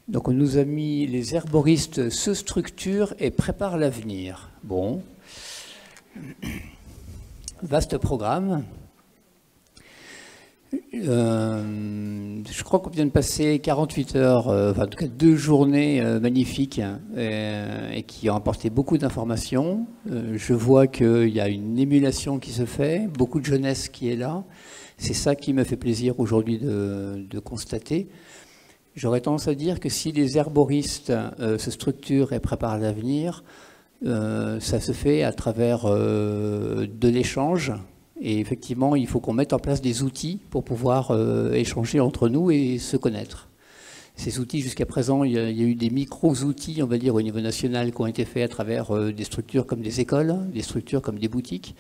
Donc on nous a mis les herboristes se structurent et préparent l'avenir. Bon, vaste programme. Je crois qu'on vient de passer 48 heures, enfin en tout cas 2 journées magnifiques et qui ont apporté beaucoup d'informations. Je vois qu'il y a une émulation qui se fait, beaucoup de jeunesse qui est là. C'est ça qui me fait plaisir aujourd'hui de constater. J'aurais tendance à dire que si les herboristes se structurent et préparent l'avenir, ça se fait à travers de l'échange. Et effectivement, il faut qu'on mette en place des outils pour pouvoir échanger entre nous et se connaître. Ces outils, jusqu'à présent, il y a eu des micro-outils, on va dire, au niveau national qui ont été faits à travers des structures comme des écoles, des structures comme des boutiques,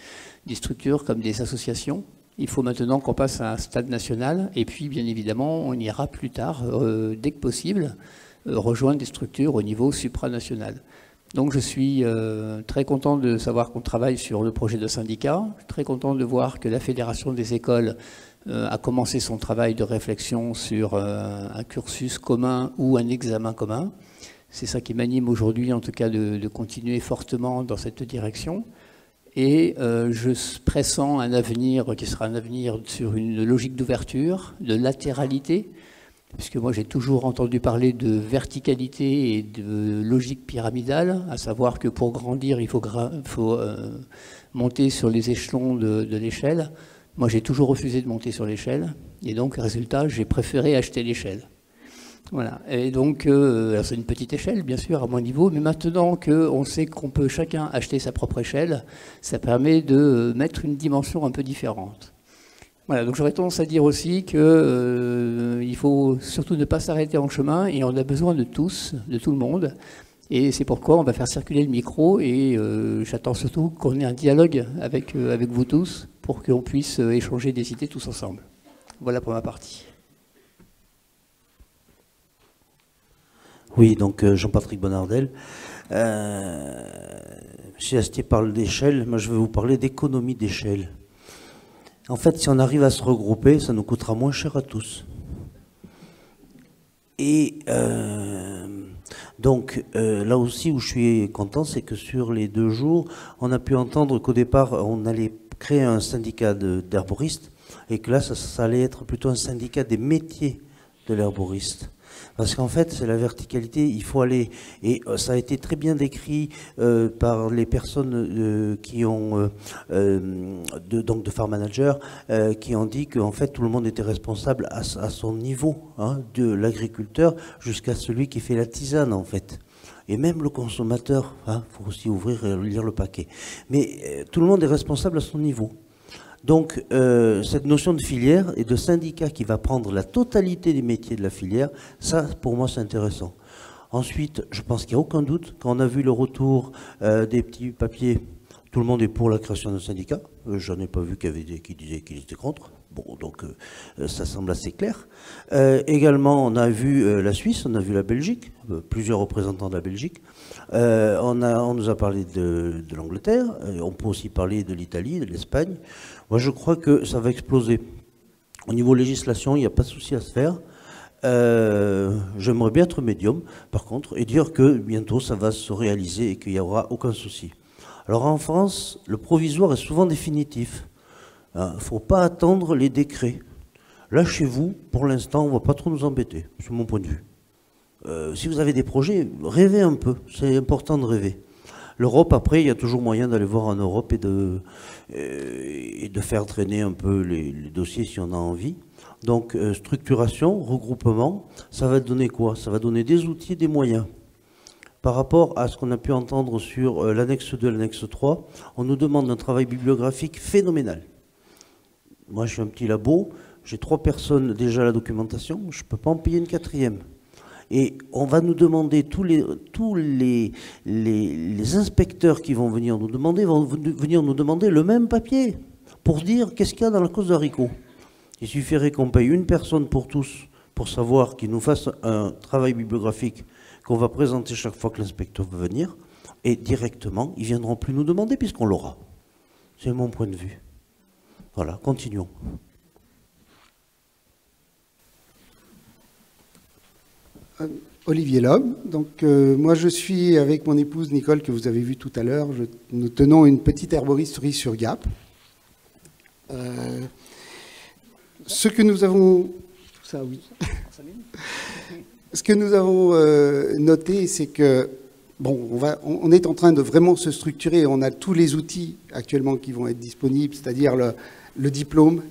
des structures comme des associations. Il faut maintenant qu'on passe à un stade national et puis, bien évidemment, on ira plus tard, dès que possible, rejoindre des structures au niveau supranational. Donc je suis très content de savoir qu'on travaille sur le projet de syndicat, très content de voir que la Fédération des écoles a commencé son travail de réflexion sur un cursus commun ou un examen commun. C'est ça qui m'anime aujourd'hui, en tout cas, de continuer fortement dans cette direction. Et je pressens un avenir qui sera un avenir sur une logique d'ouverture, de latéralité, puisque moi j'ai toujours entendu parler de verticalité et de logique pyramidale, à savoir que pour grandir, il faut monter sur les échelons de l'échelle. Moi j'ai toujours refusé de monter sur l'échelle, et donc résultat, j'ai préféré acheter l'échelle. Voilà. Et donc, c'est une petite échelle, bien sûr, à mon niveau, mais maintenant qu'on sait qu'on peut chacun acheter sa propre échelle, ça permet de mettre une dimension un peu différente. Voilà, donc j'aurais tendance à dire aussi qu'il faut surtout ne pas s'arrêter en chemin, et on a besoin de tous, de tout le monde. Et c'est pourquoi on va faire circuler le micro, et j'attends surtout qu'on ait un dialogue avec vous tous, pour qu'on puisse échanger des idées tous ensemble. Voilà pour ma partie. Oui, donc Jean-Patrick Bonnardel. Si Astier parle d'échelle, moi je vais vous parler d'économie d'échelle. En fait, si on arrive à se regrouper, ça nous coûtera moins cher à tous. Et donc, là aussi où je suis content, c'est que sur les 2 jours, on a pu entendre qu'au départ, on allait créer un syndicat d'herboristes, et que là, ça allait être plutôt un syndicat des métiers de l'herboriste. Parce qu'en fait, c'est la verticalité, il faut aller, et ça a été très bien décrit par les personnes qui ont, donc de farm managers, qui ont dit qu'en fait, tout le monde était responsable à son niveau, hein, de l'agriculteur jusqu'à celui qui fait la tisane, en fait. Et même le consommateur, hein, faut aussi ouvrir et lire le paquet. Mais tout le monde est responsable à son niveau. Donc, cette notion de filière et de syndicat qui va prendre la totalité des métiers de la filière, ça, pour moi, c'est intéressant. Ensuite, je pense qu'il n'y a aucun doute, quand on a vu le retour des petits papiers, tout le monde est pour la création d'un syndicat. J'en ai pas vu qui disaient qu'il était contre. Bon, donc ça semble assez clair. Également, on a vu la Suisse, on a vu la Belgique, plusieurs représentants de la Belgique. On nous a parlé de l'Angleterre, on peut aussi parler de l'Italie, de l'Espagne. Moi, je crois que ça va exploser. Au niveau législation, il n'y a pas de souci à se faire. J'aimerais bien être médium, par contre, et dire que bientôt ça va se réaliser et qu'il n'y aura aucun souci. Alors en France, le provisoire est souvent définitif. Il ne faut pas attendre les décrets. Là, chez vous, pour l'instant, on ne va pas trop nous embêter, c'est mon point de vue. Si vous avez des projets, rêvez un peu, c'est important de rêver. L'Europe, après, il y a toujours moyen d'aller voir en Europe et de faire traîner un peu les dossiers si on a envie. Donc, structuration, regroupement, ça va donner quoi? Ça va donner des outils et des moyens. Par rapport à ce qu'on a pu entendre sur l'annexe 2 et l'annexe 3, on nous demande un travail bibliographique phénoménal. Moi, je suis un petit labo, j'ai 3 personnes déjà à la documentation, je ne peux pas en payer une 4e. Et on va nous demander, tous les inspecteurs qui vont venir nous demander le même papier pour dire qu'est-ce qu'il y a dans la cause d'haricots. Il suffirait qu'on paye une personne pour tous pour savoir qu'il nous fasse un travail bibliographique qu'on va présenter chaque fois que l'inspecteur va venir, et directement, ils ne viendront plus nous demander puisqu'on l'aura. C'est mon point de vue. Voilà, continuons. Olivier Loeb. Donc, moi, je suis avec mon épouse Nicole, que vous avez vue tout à l'heure. Nous tenons une petite herboristerie sur Gap. Ce que nous avons... Ça, oui. Ce que nous avons noté, c'est que, bon, on est en train de vraiment se structurer. On a tous les outils actuellement qui vont être disponibles, c'est-à-dire le diplôme,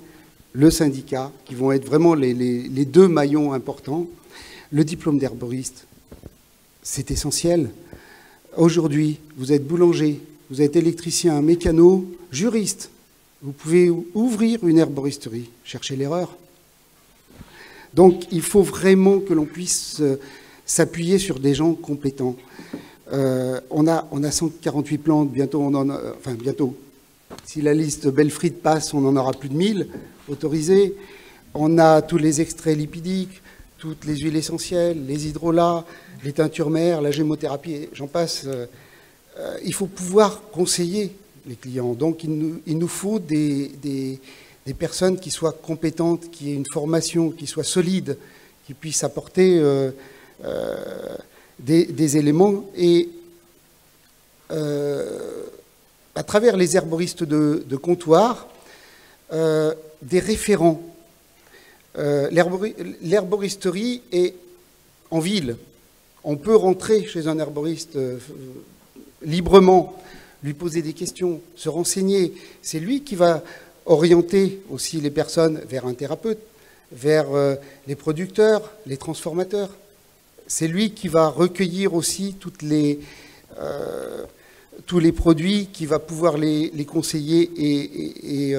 le syndicat, qui vont être vraiment les deux maillons importants. Le diplôme d'herboriste, c'est essentiel. Aujourd'hui, vous êtes boulanger, vous êtes électricien, mécano, juriste. Vous pouvez ouvrir une herboristerie, chercher l'erreur. Donc, il faut vraiment que l'on puisse s'appuyer sur des gens compétents. On a 148 plantes, bientôt on en a... Enfin, bientôt. Si la liste Belfried passe, on en aura plus de 1000 autorisés. On a tous les extraits lipidiques, toutes les huiles essentielles, les hydrolats, les teintures mères, la gémothérapie, j'en passe. Il faut pouvoir conseiller les clients. Donc, il nous faut des personnes qui soient compétentes, qui aient une formation, qui soient solides, qui puissent apporter des éléments. Et à travers les herboristes de comptoir, des référents. L'herboristerie est en ville. On peut rentrer chez un herboriste librement, lui poser des questions, se renseigner. C'est lui qui va orienter aussi les personnes vers un thérapeute, vers les producteurs, les transformateurs. C'est lui qui va recueillir aussi tous les produits, qui va pouvoir les conseiller et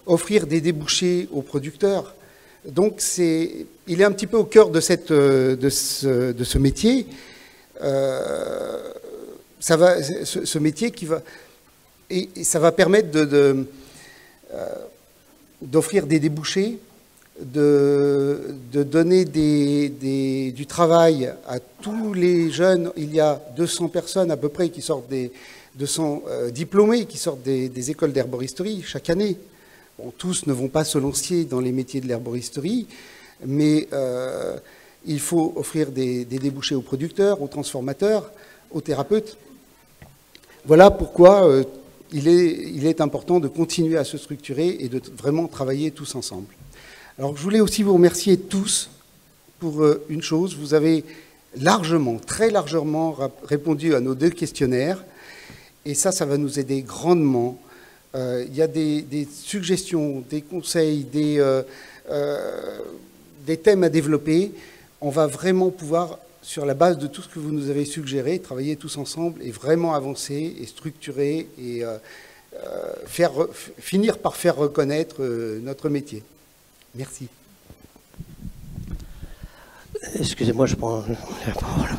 offrir des débouchés aux producteurs. Donc, il est un petit peu au cœur de ce métier. Ce métier qui va... Et ça va permettre d'offrir des débouchés, de donner du travail à tous les jeunes. Il y a 200 personnes à peu près qui sortent 200 diplômés qui sortent des écoles d'herboristerie chaque année. Bon, tous ne vont pas se lancer dans les métiers de l'herboristerie, mais il faut offrir des débouchés aux producteurs, aux transformateurs, aux thérapeutes. Voilà pourquoi il est important de continuer à se structurer et de vraiment travailler tous ensemble. Alors, je voulais aussi vous remercier tous pour une chose. Vous avez largement, très largement répondu à nos 2 questionnaires, et ça va nous aider grandement. Il y a des suggestions, des conseils, des thèmes à développer. On va vraiment pouvoir, sur la base de tout ce que vous nous avez suggéré, travailler tous ensemble et vraiment avancer et structurer et finir par faire reconnaître notre métier. Merci. Excusez-moi, je prends la parole.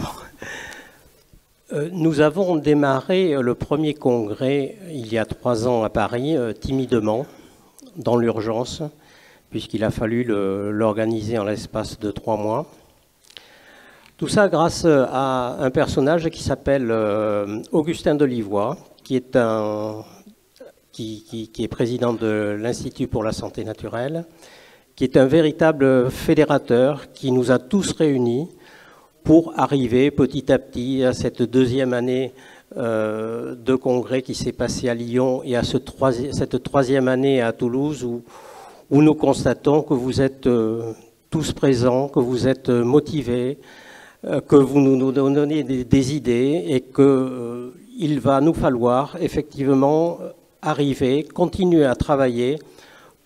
Nous avons démarré le premier congrès il y a 3 ans à Paris, timidement, dans l'urgence, puisqu'il a fallu l'organiser en l'espace de 3 mois. Tout ça grâce à un personnage qui s'appelle Augustin Delivoye, qui est président de l'Institut pour la santé naturelle, qui est un véritable fédérateur qui nous a tous réunis pour arriver petit à petit à cette 2e année de congrès qui s'est passée à Lyon et à cette 3e année à Toulouse où nous constatons que vous êtes tous présents, que vous êtes motivés, que vous nous donnez des idées et qu'il va nous falloir effectivement continuer à travailler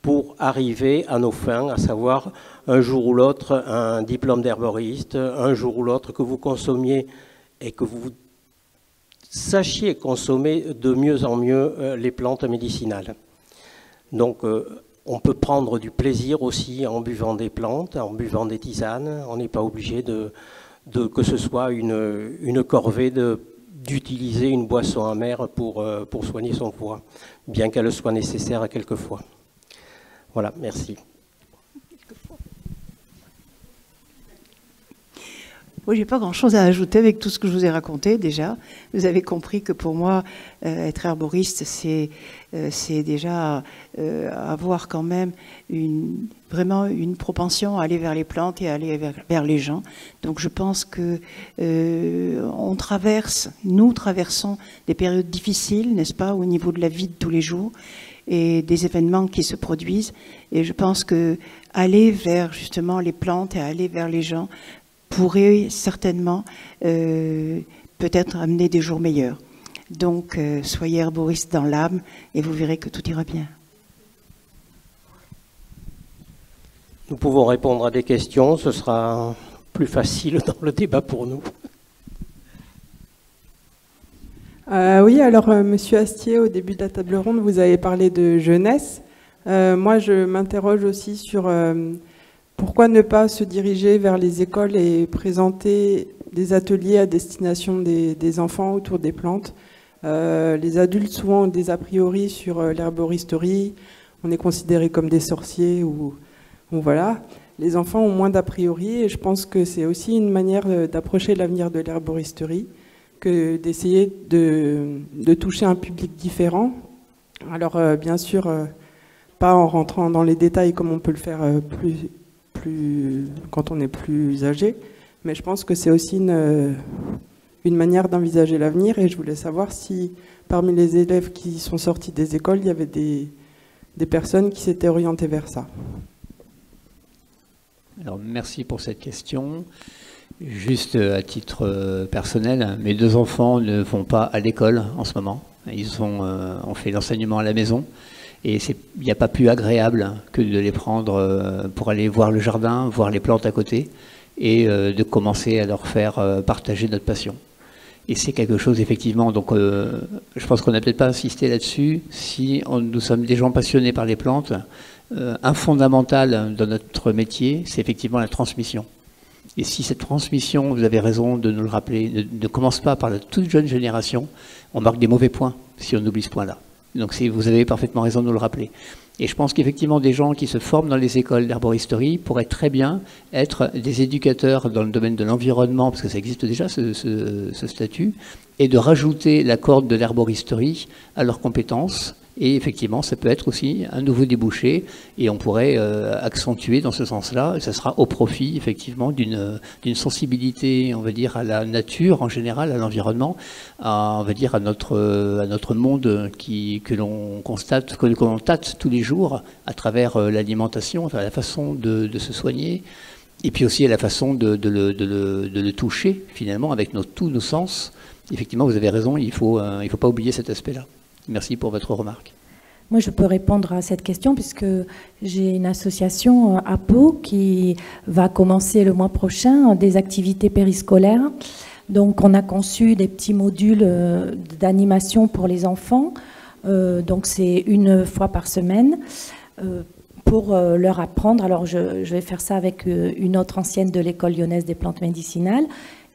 pour arriver à nos fins, à savoir un jour ou l'autre un diplôme d'herboriste, un jour ou l'autre que vous consommiez et que vous sachiez consommer de mieux en mieux les plantes médicinales. Donc on peut prendre du plaisir aussi en buvant des plantes, en buvant des tisanes. On n'est pas obligé que ce soit une corvée d'utiliser une boisson amère pour soigner son foie, bien qu'elle soit nécessaire quelquefois. Voilà, merci. Oui, j'ai pas grand-chose à ajouter avec tout ce que je vous ai raconté déjà. Vous avez compris que pour moi, être herboriste, c'est déjà avoir quand même vraiment une propension à aller vers les plantes et à aller vers les gens. Donc je pense que nous traversons des périodes difficiles, n'est-ce pas, au niveau de la vie de tous les jours et des événements qui se produisent. Et je pense que aller vers justement les plantes et aller vers les gens pourrait certainement peut-être amener des jours meilleurs. Donc, soyez herboriste dans l'âme et vous verrez que tout ira bien. Nous pouvons répondre à des questions, ce sera plus facile dans le débat pour nous. Oui, alors Monsieur Astier, au début de la table ronde, vous avez parlé de jeunesse. Moi, je m'interroge aussi sur pourquoi ne pas se diriger vers les écoles et présenter des ateliers à destination des enfants autour des plantes. Les adultes souvent ont des a priori sur l'herboristerie, on est considéré comme des sorciers ou voilà. Les enfants ont moins d'a priori et je pense que c'est aussi une manière d'approcher l'avenir de l'herboristerie que d'essayer de toucher un public différent. Alors bien sûr, pas en rentrant dans les détails comme on peut le faire plus quand on est plus âgé, mais je pense que c'est aussi une manière d'envisager l'avenir et je voulais savoir si parmi les élèves qui sont sortis des écoles, il y avait des personnes qui s'étaient orientées vers ça. Alors merci pour cette question. Juste à titre personnel, mes 2 enfants ne vont pas à l'école en ce moment. Ils ont fait l'enseignement à la maison. Et il n'y a pas plus agréable que de les prendre pour aller voir le jardin, voir les plantes à côté, et de commencer à leur faire partager notre passion. Et c'est quelque chose, effectivement, donc je pense qu'on n'a peut-être pas insisté là-dessus. Si nous sommes des gens passionnés par les plantes, un fondamental dans notre métier, c'est effectivement la transmission. Et si cette transmission, vous avez raison de nous le rappeler, ne commence pas par la toute jeune génération, on marque des mauvais points si on oublie ce point-là. Donc vous avez parfaitement raison de nous le rappeler. Et je pense qu'effectivement, des gens qui se forment dans les écoles d'herboristerie pourraient très bien être des éducateurs dans le domaine de l'environnement, parce que ça existe déjà, ce statut, et de rajouter la corde de l'herboristerie à leurs compétences. Et effectivement, ça peut être aussi un nouveau débouché, et on pourrait accentuer dans ce sens-là, et ça sera au profit, effectivement, d'une sensibilité, on va dire, à la nature en général, à l'environnement, on va dire à notre monde que l'on constate, que l'on tâte tous les jours à travers l'alimentation, à la façon de se soigner, et puis aussi à la façon de le toucher, finalement, avec tous nos sens. Effectivement, vous avez raison, il faut pas oublier cet aspect-là. Merci pour votre remarque. Moi, je peux répondre à cette question puisque j'ai une association à Pau qui va commencer le mois prochain des activités périscolaires. Donc, on a conçu des petits modules d'animation pour les enfants. Donc, c'est 1 fois par semaine pour leur apprendre. Alors, je vais faire ça avec une autre ancienne de l'école lyonnaise des plantes médicinales.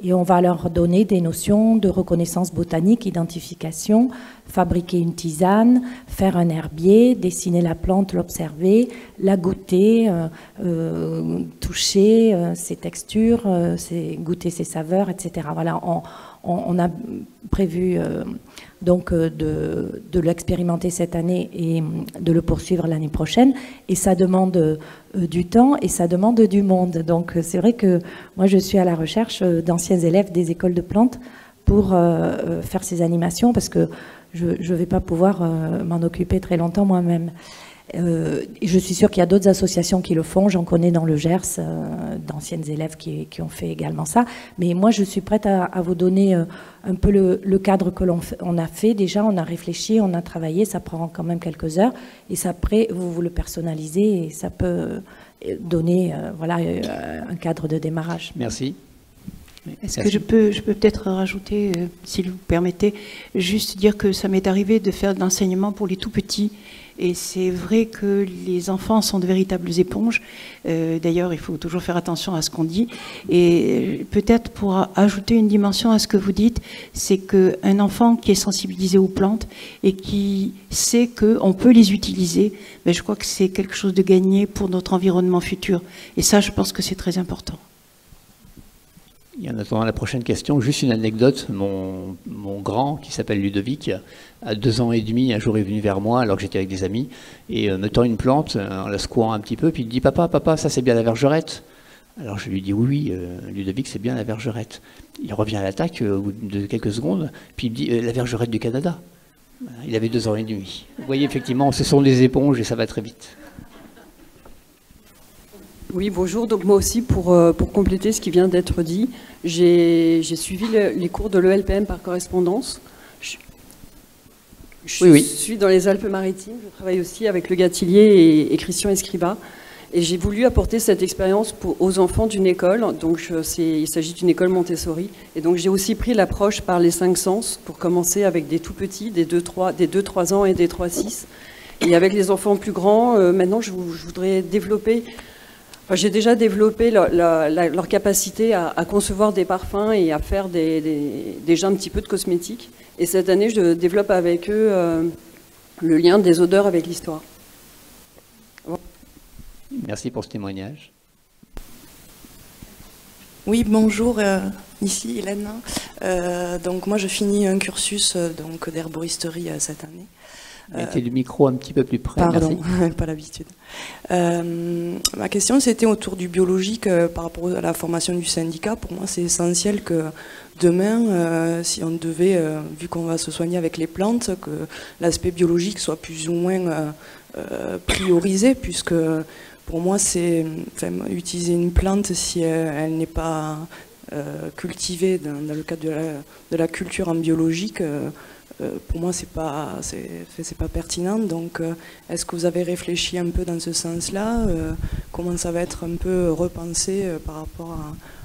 Et on va leur donner des notions de reconnaissance botanique, identification, fabriquer une tisane, faire un herbier, dessiner la plante, l'observer, la goûter, toucher ses textures, goûter ses saveurs, etc. Voilà, on a prévu donc de l'expérimenter cette année et de le poursuivre l'année prochaine. Et ça demande du temps et ça demande du monde. Donc c'est vrai que moi je suis à la recherche d'anciens élèves des écoles de plantes pour faire ces animations parce que je ne vais pas pouvoir m'en occuper très longtemps moi-même. Je suis sûre qu'il y a d'autres associations qui le font. J'en connais dans le Gers d'anciennes élèves qui ont fait également ça. Mais moi, je suis prête à vous donner un peu le cadre que l'on a fait. Déjà, on a réfléchi, on a travaillé. Ça prend quand même quelques heures. Et ça, après, vous le personnalisez et ça peut donner voilà, un cadre de démarrage. Merci. Est-ce que je peux peut-être rajouter, si vous permettez, juste dire que ça m'est arrivé de faire de l'enseignement pour les tout petits. Et c'est vrai que les enfants sont de véritables éponges. D'ailleurs, il faut toujours faire attention à ce qu'on dit. Et peut-être pour ajouter une dimension à ce que vous dites, c'est qu'un enfant qui est sensibilisé aux plantes et qui sait qu'on peut les utiliser, ben je crois que c'est quelque chose de gagné pour notre environnement futur. Et ça, je pense que c'est très important. Et en attendant la prochaine question, juste une anecdote. Mon grand, qui s'appelle Ludovic, à 2 ans et demi, un jour est venu vers moi, alors que j'étais avec des amis, et me tend une plante, en la secouant un petit peu, puis il me dit « Papa, ça c'est bien la vergerette ». Alors je lui dis « Oui, Ludovic, c'est bien la vergerette ». Il revient à l'attaque au bout de quelques secondes, puis il me dit « La vergerette du Canada ». Il avait 2 ans et demi. Vous voyez, effectivement, ce sont des éponges et ça va très vite. Oui, bonjour. Donc moi aussi, pour compléter ce qui vient d'être dit, j'ai suivi les cours de l'ELPM par correspondance. Je suis dans les Alpes-Maritimes. Je travaille aussi avec Le Gatillier et Christian Escribas. Et j'ai voulu apporter cette expérience aux enfants d'une école. Donc il s'agit d'une école Montessori. Et donc j'ai aussi pris l'approche par les 5 sens pour commencer avec des tout petits, des 2-3 ans et des 3-6. Et avec les enfants plus grands, maintenant je voudrais développer... j'ai déjà développé leur capacité à concevoir des parfums et à faire déjà un petit peu de cosmétiques. Et cette année, je développe avec eux le lien des odeurs avec l'histoire. Merci pour ce témoignage. Oui, bonjour, ici Hélène. Donc moi, je finis un cursus d'herboristerie cette année. Mettez le micro un petit peu plus près. Pardon, merci. pas l'habitude. Ma question, c'était autour du biologique par rapport à la formation du syndicat. Pour moi, c'est essentiel que demain, si on devait, vu qu'on va se soigner avec les plantes, que l'aspect biologique soit plus ou moins priorisé, puisque pour moi, c'est utiliser une plante si elle n'est pas cultivée dans le cadre de la culture en biologique. Pour moi, c'est pas pertinent. Donc, est-ce que vous avez réfléchi un peu dans ce sens-là? Comment ça va être un peu repensé par rapport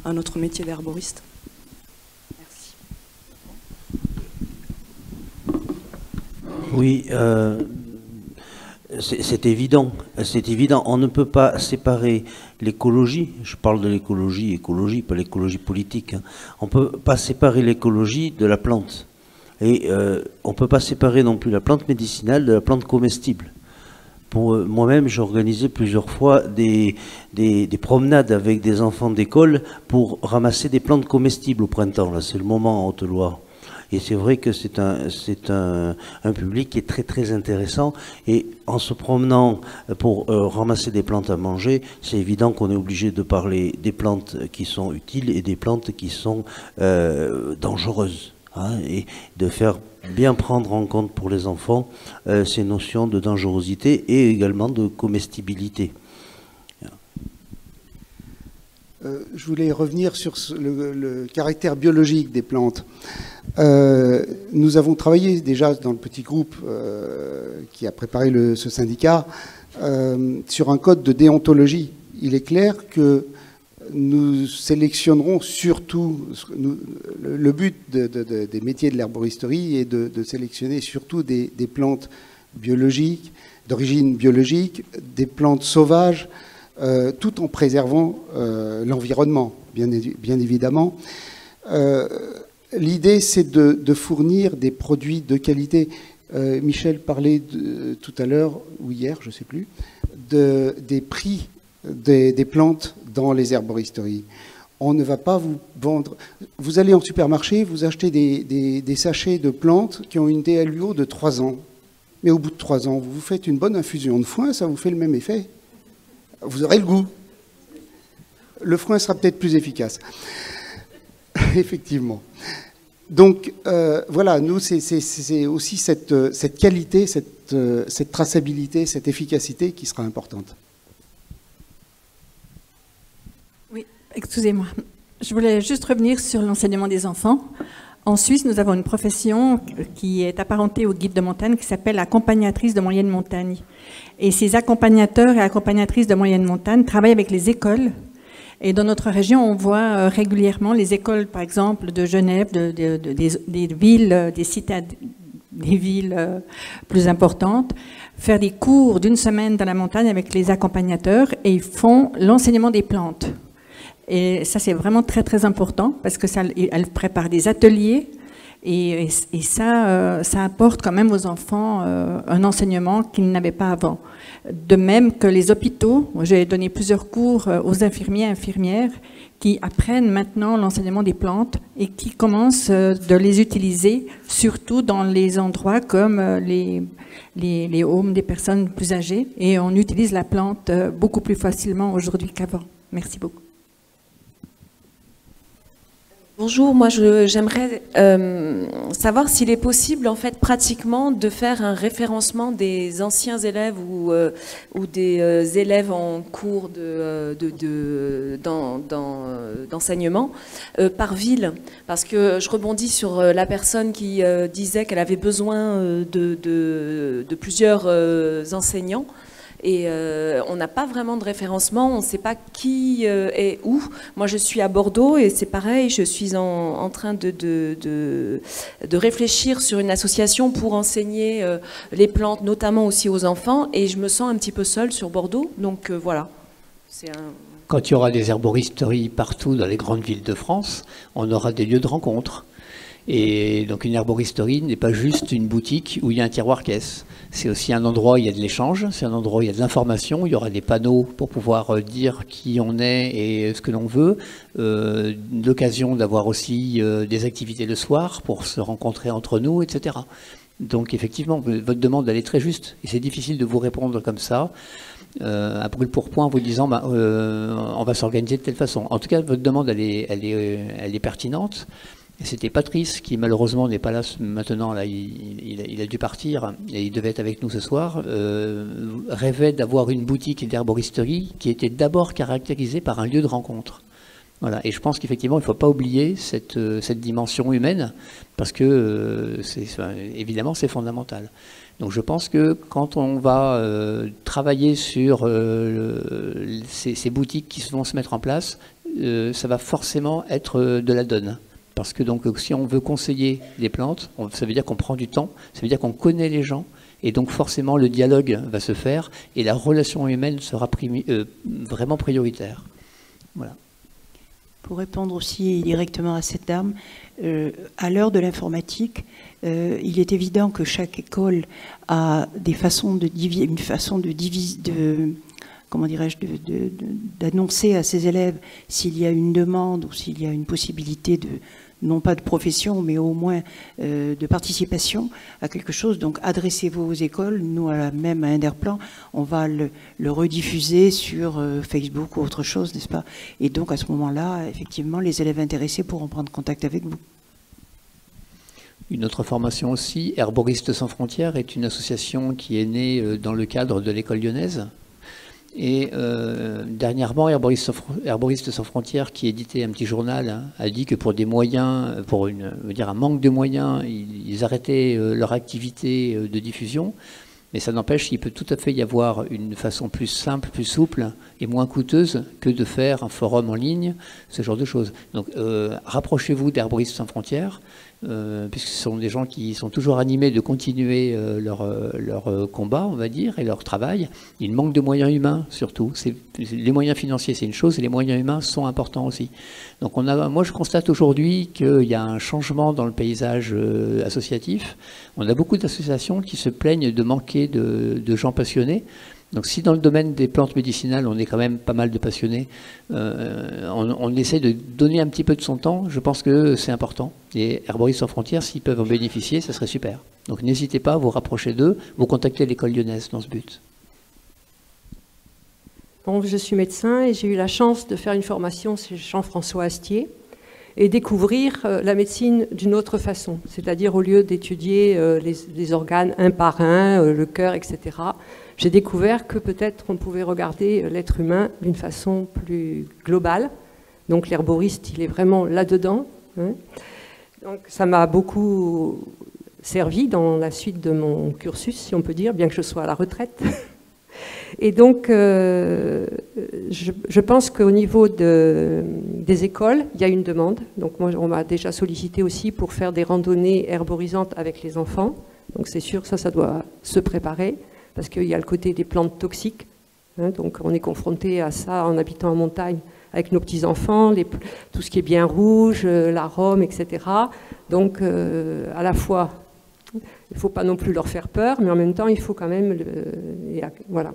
à notre métier d'herboriste? Merci. Oui, c'est évident. C'est évident. On ne peut pas séparer l'écologie. Je parle de l'écologie, pas l'écologie politique. Hein. On ne peut pas séparer l'écologie de la plante. Et on ne peut pas séparer non plus la plante médicinale de la plante comestible. Pour moi-même, j'ai organisé plusieurs fois des promenades avec des enfants d'école pour ramasser des plantes comestibles au printemps. Là, c'est le moment en Haute-Loire. Et c'est vrai que c'est un public qui est très très intéressant. Et en se promenant pour ramasser des plantes à manger, c'est évident qu'on est obligé de parler des plantes qui sont utiles et des plantes qui sont dangereuses. Hein, et de faire bien prendre en compte pour les enfants ces notions de dangerosité et également de comestibilité. Je voulais revenir sur le caractère biologique des plantes. Nous avons travaillé déjà dans le petit groupe qui a préparé ce syndicat sur un code de déontologie. Il est clair que nous sélectionnerons surtout, le but des métiers de l'herboristerie est de sélectionner surtout des plantes biologiques, d'origine biologique, des plantes sauvages, tout en préservant l'environnement, bien évidemment. L'idée, c'est de fournir des produits de qualité. Michel parlait tout à l'heure, ou hier, je ne sais plus, des prix des plantes dans les herboristeries. On ne va pas vous vendre... Vous allez en supermarché, vous achetez des sachets de plantes qui ont une DLUO de 3 ans. Mais au bout de 3 ans, vous faites une bonne infusion de foin, ça vous fait le même effet. Vous aurez le goût. Le foin sera peut-être plus efficace. Effectivement. Donc, voilà, nous, c'est aussi cette qualité, cette traçabilité, cette efficacité qui sera importante. Oui, excusez-moi. Je voulais juste revenir sur l'enseignement des enfants. En Suisse, nous avons une profession qui est apparentée au guide de montagne qui s'appelle accompagnatrice de moyenne montagne. Et ces accompagnateurs et accompagnatrices de moyenne montagne travaillent avec les écoles. Et dans notre région, on voit régulièrement les écoles, par exemple, de Genève, des villes, des cités, des villes plus importantes, faire des cours d'1 semaine dans la montagne avec les accompagnateurs et ils font l'enseignement des plantes. Et ça, c'est vraiment très, très important parce que elles préparent des ateliers Et ça apporte quand même aux enfants un enseignement qu'ils n'avaient pas avant. De même que les hôpitaux, j'ai donné plusieurs cours aux infirmiers et infirmières qui apprennent maintenant l'enseignement des plantes et qui commencent de les utiliser, surtout dans les endroits comme les homes des personnes plus âgées. Et on utilise la plante beaucoup plus facilement aujourd'hui qu'avant. Merci beaucoup. Bonjour, moi j'aimerais savoir s'il est possible en fait pratiquement de faire un référencement des anciens élèves ou des élèves en cours d'enseignement par ville, parce que je rebondis sur la personne qui disait qu'elle avait besoin de plusieurs enseignants. Et on n'a pas vraiment de référencement, on ne sait pas qui est où. Moi, je suis à Bordeaux et c'est pareil, je suis en train de réfléchir sur une association pour enseigner les plantes, notamment aussi aux enfants, et je me sens un petit peu seule sur Bordeaux, donc voilà. Quand il y aura des herboristeries partout dans les grandes villes de France, on aura des lieux de rencontre. Et donc une herboristerie n'est pas juste une boutique où il y a un tiroir-caisse. C'est aussi un endroit où il y a de l'échange, c'est un endroit où il y a de l'information, il y aura des panneaux pour pouvoir dire qui on est et ce que l'on veut. L'occasion d'avoir aussi des activités le soir pour se rencontrer entre nous, etc. Donc effectivement, votre demande elle est très juste et c'est difficile de vous répondre comme ça. À brûle pour point en vous disant on va s'organiser de telle façon. En tout cas, votre demande elle est pertinente. C'était Patrice qui malheureusement n'est pas là maintenant, là, il a dû partir et il devait être avec nous ce soir, rêvait d'avoir une boutique d'herboristerie qui était d'abord caractérisée par un lieu de rencontre. Voilà. Et je pense qu'effectivement il ne faut pas oublier cette dimension humaine parce que évidemment c'est fondamental. Donc je pense que quand on va travailler sur ces boutiques qui vont se mettre en place, ça va forcément être de la donne. Parce que donc, si on veut conseiller les plantes, ça veut dire qu'on prend du temps, ça veut dire qu'on connaît les gens, et donc forcément le dialogue va se faire, et la relation humaine sera vraiment prioritaire. Voilà. Pour répondre aussi directement à cette dame, à l'heure de l'informatique, il est évident que chaque école a des façons d'annoncer à ses élèves s'il y a une demande ou s'il y a une possibilité de, non pas de profession, mais au moins de participation à quelque chose. Donc adressez-vous aux écoles. Nous, même à Inderplan, on va le rediffuser sur Facebook ou autre chose, n'est-ce pas? Et donc à ce moment-là, effectivement, les élèves intéressés pourront prendre contact avec vous. Une autre formation aussi, Herboristes sans frontières, est une association qui est née dans le cadre de l'école lyonnaise. Et dernièrement, Herboristes sans frontières, qui éditait un petit journal, a dit que pour des moyens, pour un manque de moyens, ils arrêtaient leur activité de diffusion. Mais ça n'empêche qu'il peut tout à fait y avoir une façon plus simple, plus souple et moins coûteuse que de faire un forum en ligne, ce genre de choses. Donc rapprochez-vous d'Herboristes sans frontières, puisque ce sont des gens qui sont toujours animés de continuer leur combat, on va dire, et leur travail. Il manque de moyens humains, surtout. Les moyens financiers, c'est une chose, et les moyens humains sont importants aussi. Donc moi, je constate aujourd'hui qu'il y a un changement dans le paysage associatif. On a beaucoup d'associations qui se plaignent de manquer de gens passionnés. Donc si dans le domaine des plantes médicinales, on est quand même pas mal de passionnés, on essaie de donner un petit peu de son temps, je pense que c'est important. Et Herboristes sans frontières, s'ils peuvent en bénéficier, ça serait super. Donc n'hésitez pas à vous rapprocher d'eux, vous contactez l'école lyonnaise dans ce but. Bon, je suis médecin et j'ai eu la chance de faire une formation chez Jean-François Astier et découvrir la médecine d'une autre façon, c'est-à-dire au lieu d'étudier les organes un par un, le cœur, etc., j'ai découvert que peut-être on pouvait regarder l'être humain d'une façon plus globale. Donc l'herboriste, il est vraiment là-dedans. Hein. Donc ça m'a beaucoup servi dans la suite de mon cursus, si on peut dire, bien que je sois à la retraite. Et donc, je pense qu'au niveau des écoles, il y a une demande. Donc moi, on m'a déjà sollicité aussi pour faire des randonnées herborisantes avec les enfants. Donc c'est sûr, ça doit se préparer, parce qu'il y a le côté des plantes toxiques. Donc on est confronté à ça en habitant en montagne avec nos petits-enfants, tout ce qui est bien rouge, l'arôme, etc. Donc à la fois, il ne faut pas non plus leur faire peur, mais en même temps, il faut quand même... voilà.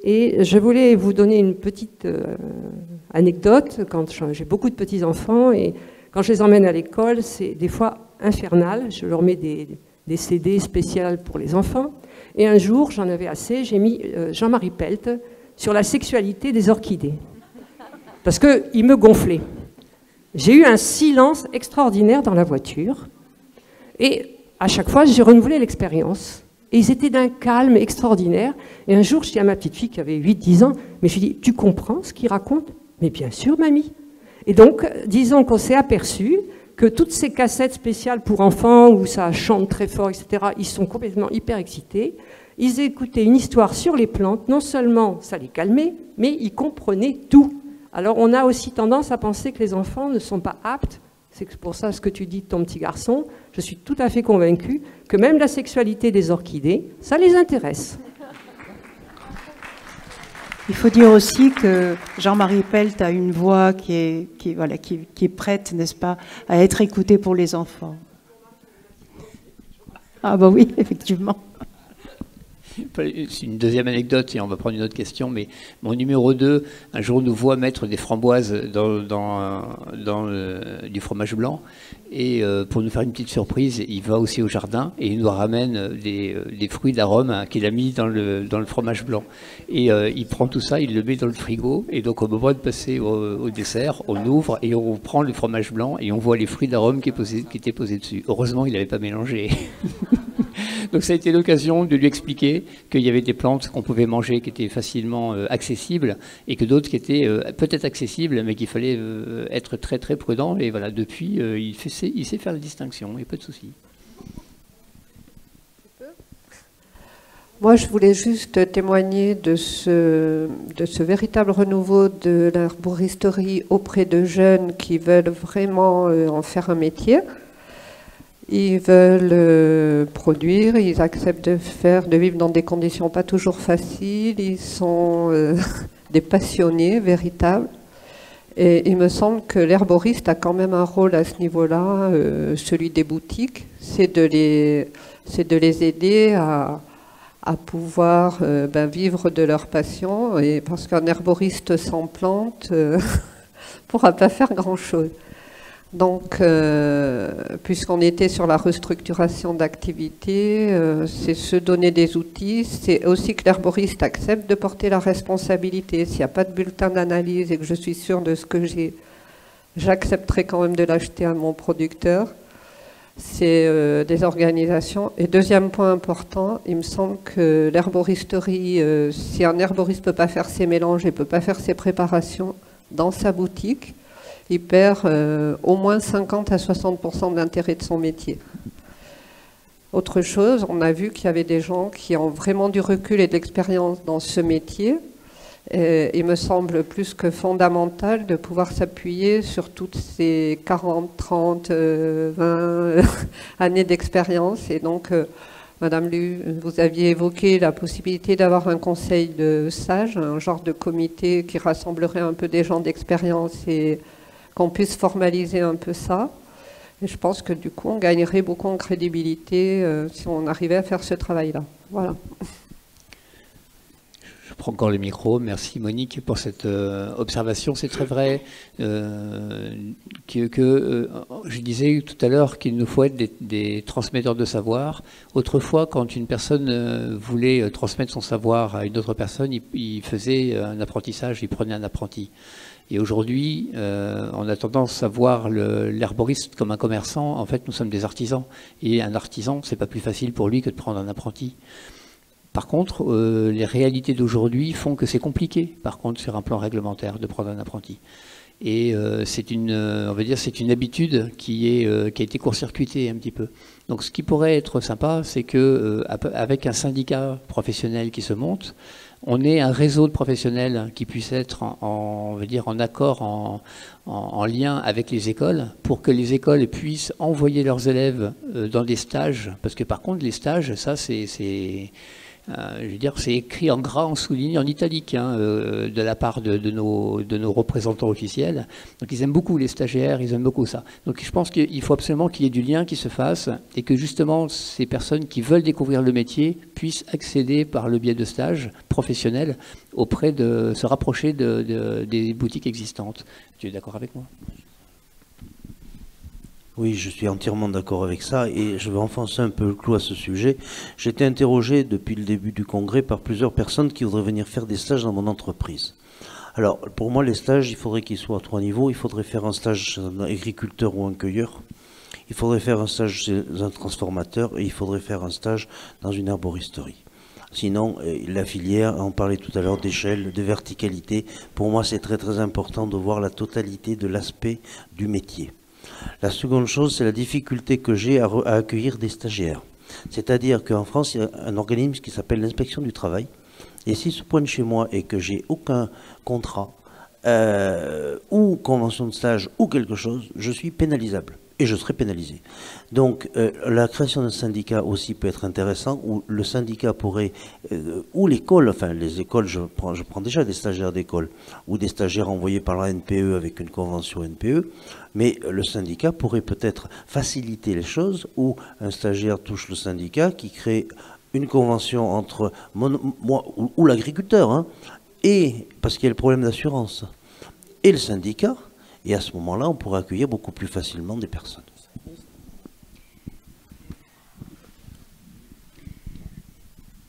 Et je voulais vous donner une petite anecdote. Quand j'ai beaucoup de petits-enfants, et quand je les emmène à l'école, c'est des fois infernal. Je leur mets des CD spéciales pour les enfants. Et un jour, j'en avais assez, j'ai mis Jean-Marie Pelt sur la sexualité des orchidées. Parce qu'il me gonflait. J'ai eu un silence extraordinaire dans la voiture. Et à chaque fois, j'ai renouvelé l'expérience. Et ils étaient d'un calme extraordinaire. Et un jour, je dis à ma petite fille qui avait 8-10 ans, mais je lui dis, tu comprends ce qu'il raconte? Mais bien sûr, mamie. Et donc, disons qu'on s'est aperçu que toutes ces cassettes spéciales pour enfants, où ça chante très fort, etc., ils sont complètement hyper excités. Ils écoutaient une histoire sur les plantes. Non seulement ça les calmait, mais ils comprenaient tout. Alors, on a aussi tendance à penser que les enfants ne sont pas aptes. C'est pour ça ce que tu dis de ton petit garçon. Je suis tout à fait convaincue que même la sexualité des orchidées, ça les intéresse. Il faut dire aussi que Jean-Marie Pelt a une voix qui est prête, n'est-ce pas, à être écoutée pour les enfants. Ah bah oui, effectivement. C'est une deuxième anecdote et on va prendre une autre question, mais mon numéro 2, un jour nous voit mettre des framboises dans du fromage blanc et pour nous faire une petite surprise, il va aussi au jardin et il nous ramène des fruits d'arôme qu'il a mis dans le fromage blanc. Et il prend tout ça, il le met dans le frigo et donc au moment de passer au dessert, on ouvre et on prend le fromage blanc et on voit les fruits d'arôme qui étaient posés dessus. Heureusement, il n'avait pas mélangé. Donc ça a été l'occasion de lui expliquer qu'il y avait des plantes qu'on pouvait manger qui étaient facilement accessibles et que d'autres qui étaient peut-être accessibles mais qu'il fallait être très très prudent. Et voilà, depuis, il sait faire la distinction, il n'y a pas de souci. Moi, je voulais juste témoigner de ce véritable renouveau de l'herboristerie auprès de jeunes qui veulent vraiment en faire un métier. Ils veulent produire, ils acceptent de vivre dans des conditions pas toujours faciles, ils sont des passionnés véritables. Et il me semble que l'herboriste a quand même un rôle à ce niveau-là, celui des boutiques, c'est de les aider à pouvoir vivre de leur passion, et parce qu'un herboriste sans plante ne pourra pas faire grand-chose. Donc, puisqu'on était sur la restructuration d'activité, c'est se donner des outils, c'est aussi que l'herboriste accepte de porter la responsabilité. S'il n'y a pas de bulletin d'analyse et que je suis sûre de ce que j'ai, j'accepterai quand même de l'acheter à mon producteur. C'est des organisations. Et deuxième point important, il me semble que l'herboristerie, si un herboriste ne peut pas faire ses mélanges et ne peut pas faire ses préparations dans sa boutique, il perd au moins 50 à 60% de l'intérêt de son métier. Autre chose, on a vu qu'il y avait des gens qui ont vraiment du recul et de l'expérience dans ce métier. Et il me semble plus que fondamental de pouvoir s'appuyer sur toutes ces 40, 30, 20 années d'expérience. Et donc, Madame Lu, vous aviez évoqué la possibilité d'avoir un conseil de sages, un genre de comité qui rassemblerait un peu des gens d'expérience et qu'on puisse formaliser un peu ça. Et je pense que du coup, on gagnerait beaucoup en crédibilité si on arrivait à faire ce travail-là. Voilà. Je prends encore le micro. Merci Monique pour cette observation. C'est très vrai je disais tout à l'heure qu'il nous faut être des transmetteurs de savoir. Autrefois, quand une personne voulait transmettre son savoir à une autre personne, il faisait un apprentissage, il prenait un apprenti. Et aujourd'hui, on a tendance à voir l'herboriste comme un commerçant. En fait, nous sommes des artisans. Et un artisan, c'est pas plus facile pour lui que de prendre un apprenti. Par contre, les réalités d'aujourd'hui font que c'est compliqué, par contre, sur un plan réglementaire, de prendre un apprenti. Et on va dire, c'est une habitude qui a été court-circuitée un petit peu. Donc, ce qui pourrait être sympa, c'est que avec un syndicat professionnel qui se monte, on ait un réseau de professionnels qui puisse être on va dire, en accord, en lien avec les écoles, pour que les écoles puissent envoyer leurs élèves dans des stages. Parce que par contre, les stages, ça, Je veux dire, c'est écrit en gras, en souligné, en italique, hein, de la part de nos représentants officiels. Donc ils aiment beaucoup les stagiaires, ils aiment beaucoup ça. Donc je pense qu'il faut absolument qu'il y ait du lien qui se fasse et que justement ces personnes qui veulent découvrir le métier puissent accéder par le biais de stages professionnels auprès de se rapprocher des boutiques existantes. Tu es d'accord avec moi ? Oui, je suis entièrement d'accord avec ça et je vais enfoncer un peu le clou à ce sujet. J'ai été interrogé depuis le début du congrès par plusieurs personnes qui voudraient venir faire des stages dans mon entreprise. Alors, pour moi, les stages, il faudrait qu'ils soient à 3 niveaux. Il faudrait faire un stage chez un agriculteur ou un cueilleur. Il faudrait faire un stage chez un transformateur et il faudrait faire un stage dans une herboristerie. Sinon, la filière, on parlait tout à l'heure d'échelle, de verticalité. Pour moi, c'est très très important de voir la totalité de l'aspect du métier. La seconde chose, c'est la difficulté que j'ai à accueillir des stagiaires. C'est-à-dire qu'en France, il y a un organisme qui s'appelle l'inspection du travail. Et s'il se pointe chez moi et que j'ai aucun contrat ou convention de stage ou quelque chose, je suis pénalisable. Et je serai pénalisé. Donc la création d'un syndicat aussi peut être intéressant, où le syndicat pourrait, ou l'école, enfin les écoles, je prends déjà des stagiaires d'école, ou des stagiaires envoyés par la NPE avec une convention NPE, mais le syndicat pourrait peut-être faciliter les choses, où un stagiaire touche le syndicat, qui crée une convention entre moi ou l'agriculteur, hein, et, parce qu'il y a le problème d'assurance, et le syndicat. Et à ce moment-là, on pourrait accueillir beaucoup plus facilement des personnes.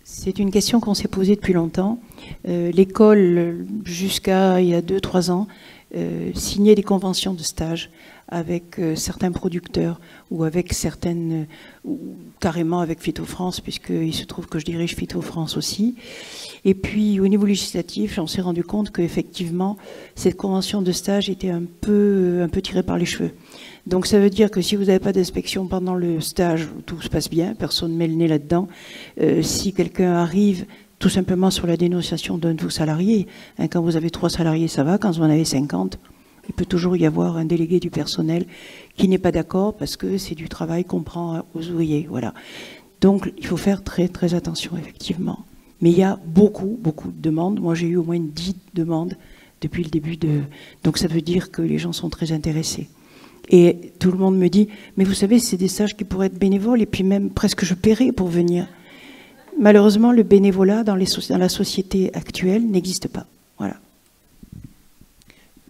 C'est une question qu'on s'est posée depuis longtemps. L'école, jusqu'à il y a 2-3 ans, signait des conventions de stage avec certains producteurs ou avec certaines, ou carrément avec Phyto-France, puisqu'il se trouve que je dirige Phyto-France aussi. Et puis au niveau législatif, on s'est rendu compte qu'effectivement, cette convention de stage était un peu tirée par les cheveux. Donc ça veut dire que si vous n'avez pas d'inspection pendant le stage, tout se passe bien, personne ne met le nez là-dedans. Si quelqu'un arrive tout simplement sur la dénonciation d'un de vos salariés, hein, quand vous avez 3 salariés, ça va, quand vous en avez 50, il peut toujours y avoir un délégué du personnel qui n'est pas d'accord parce que c'est du travail qu'on prend aux ouvriers. Voilà. Donc il faut faire très très attention, effectivement. Mais il y a beaucoup de demandes. Moi j'ai eu au moins 10 demandes depuis le début de... Donc ça veut dire que les gens sont très intéressés. Et tout le monde me dit, mais vous savez, c'est des stages qui pourraient être bénévoles et puis même presque je paierais pour venir. Malheureusement, le bénévolat dans la société actuelle n'existe pas. Voilà.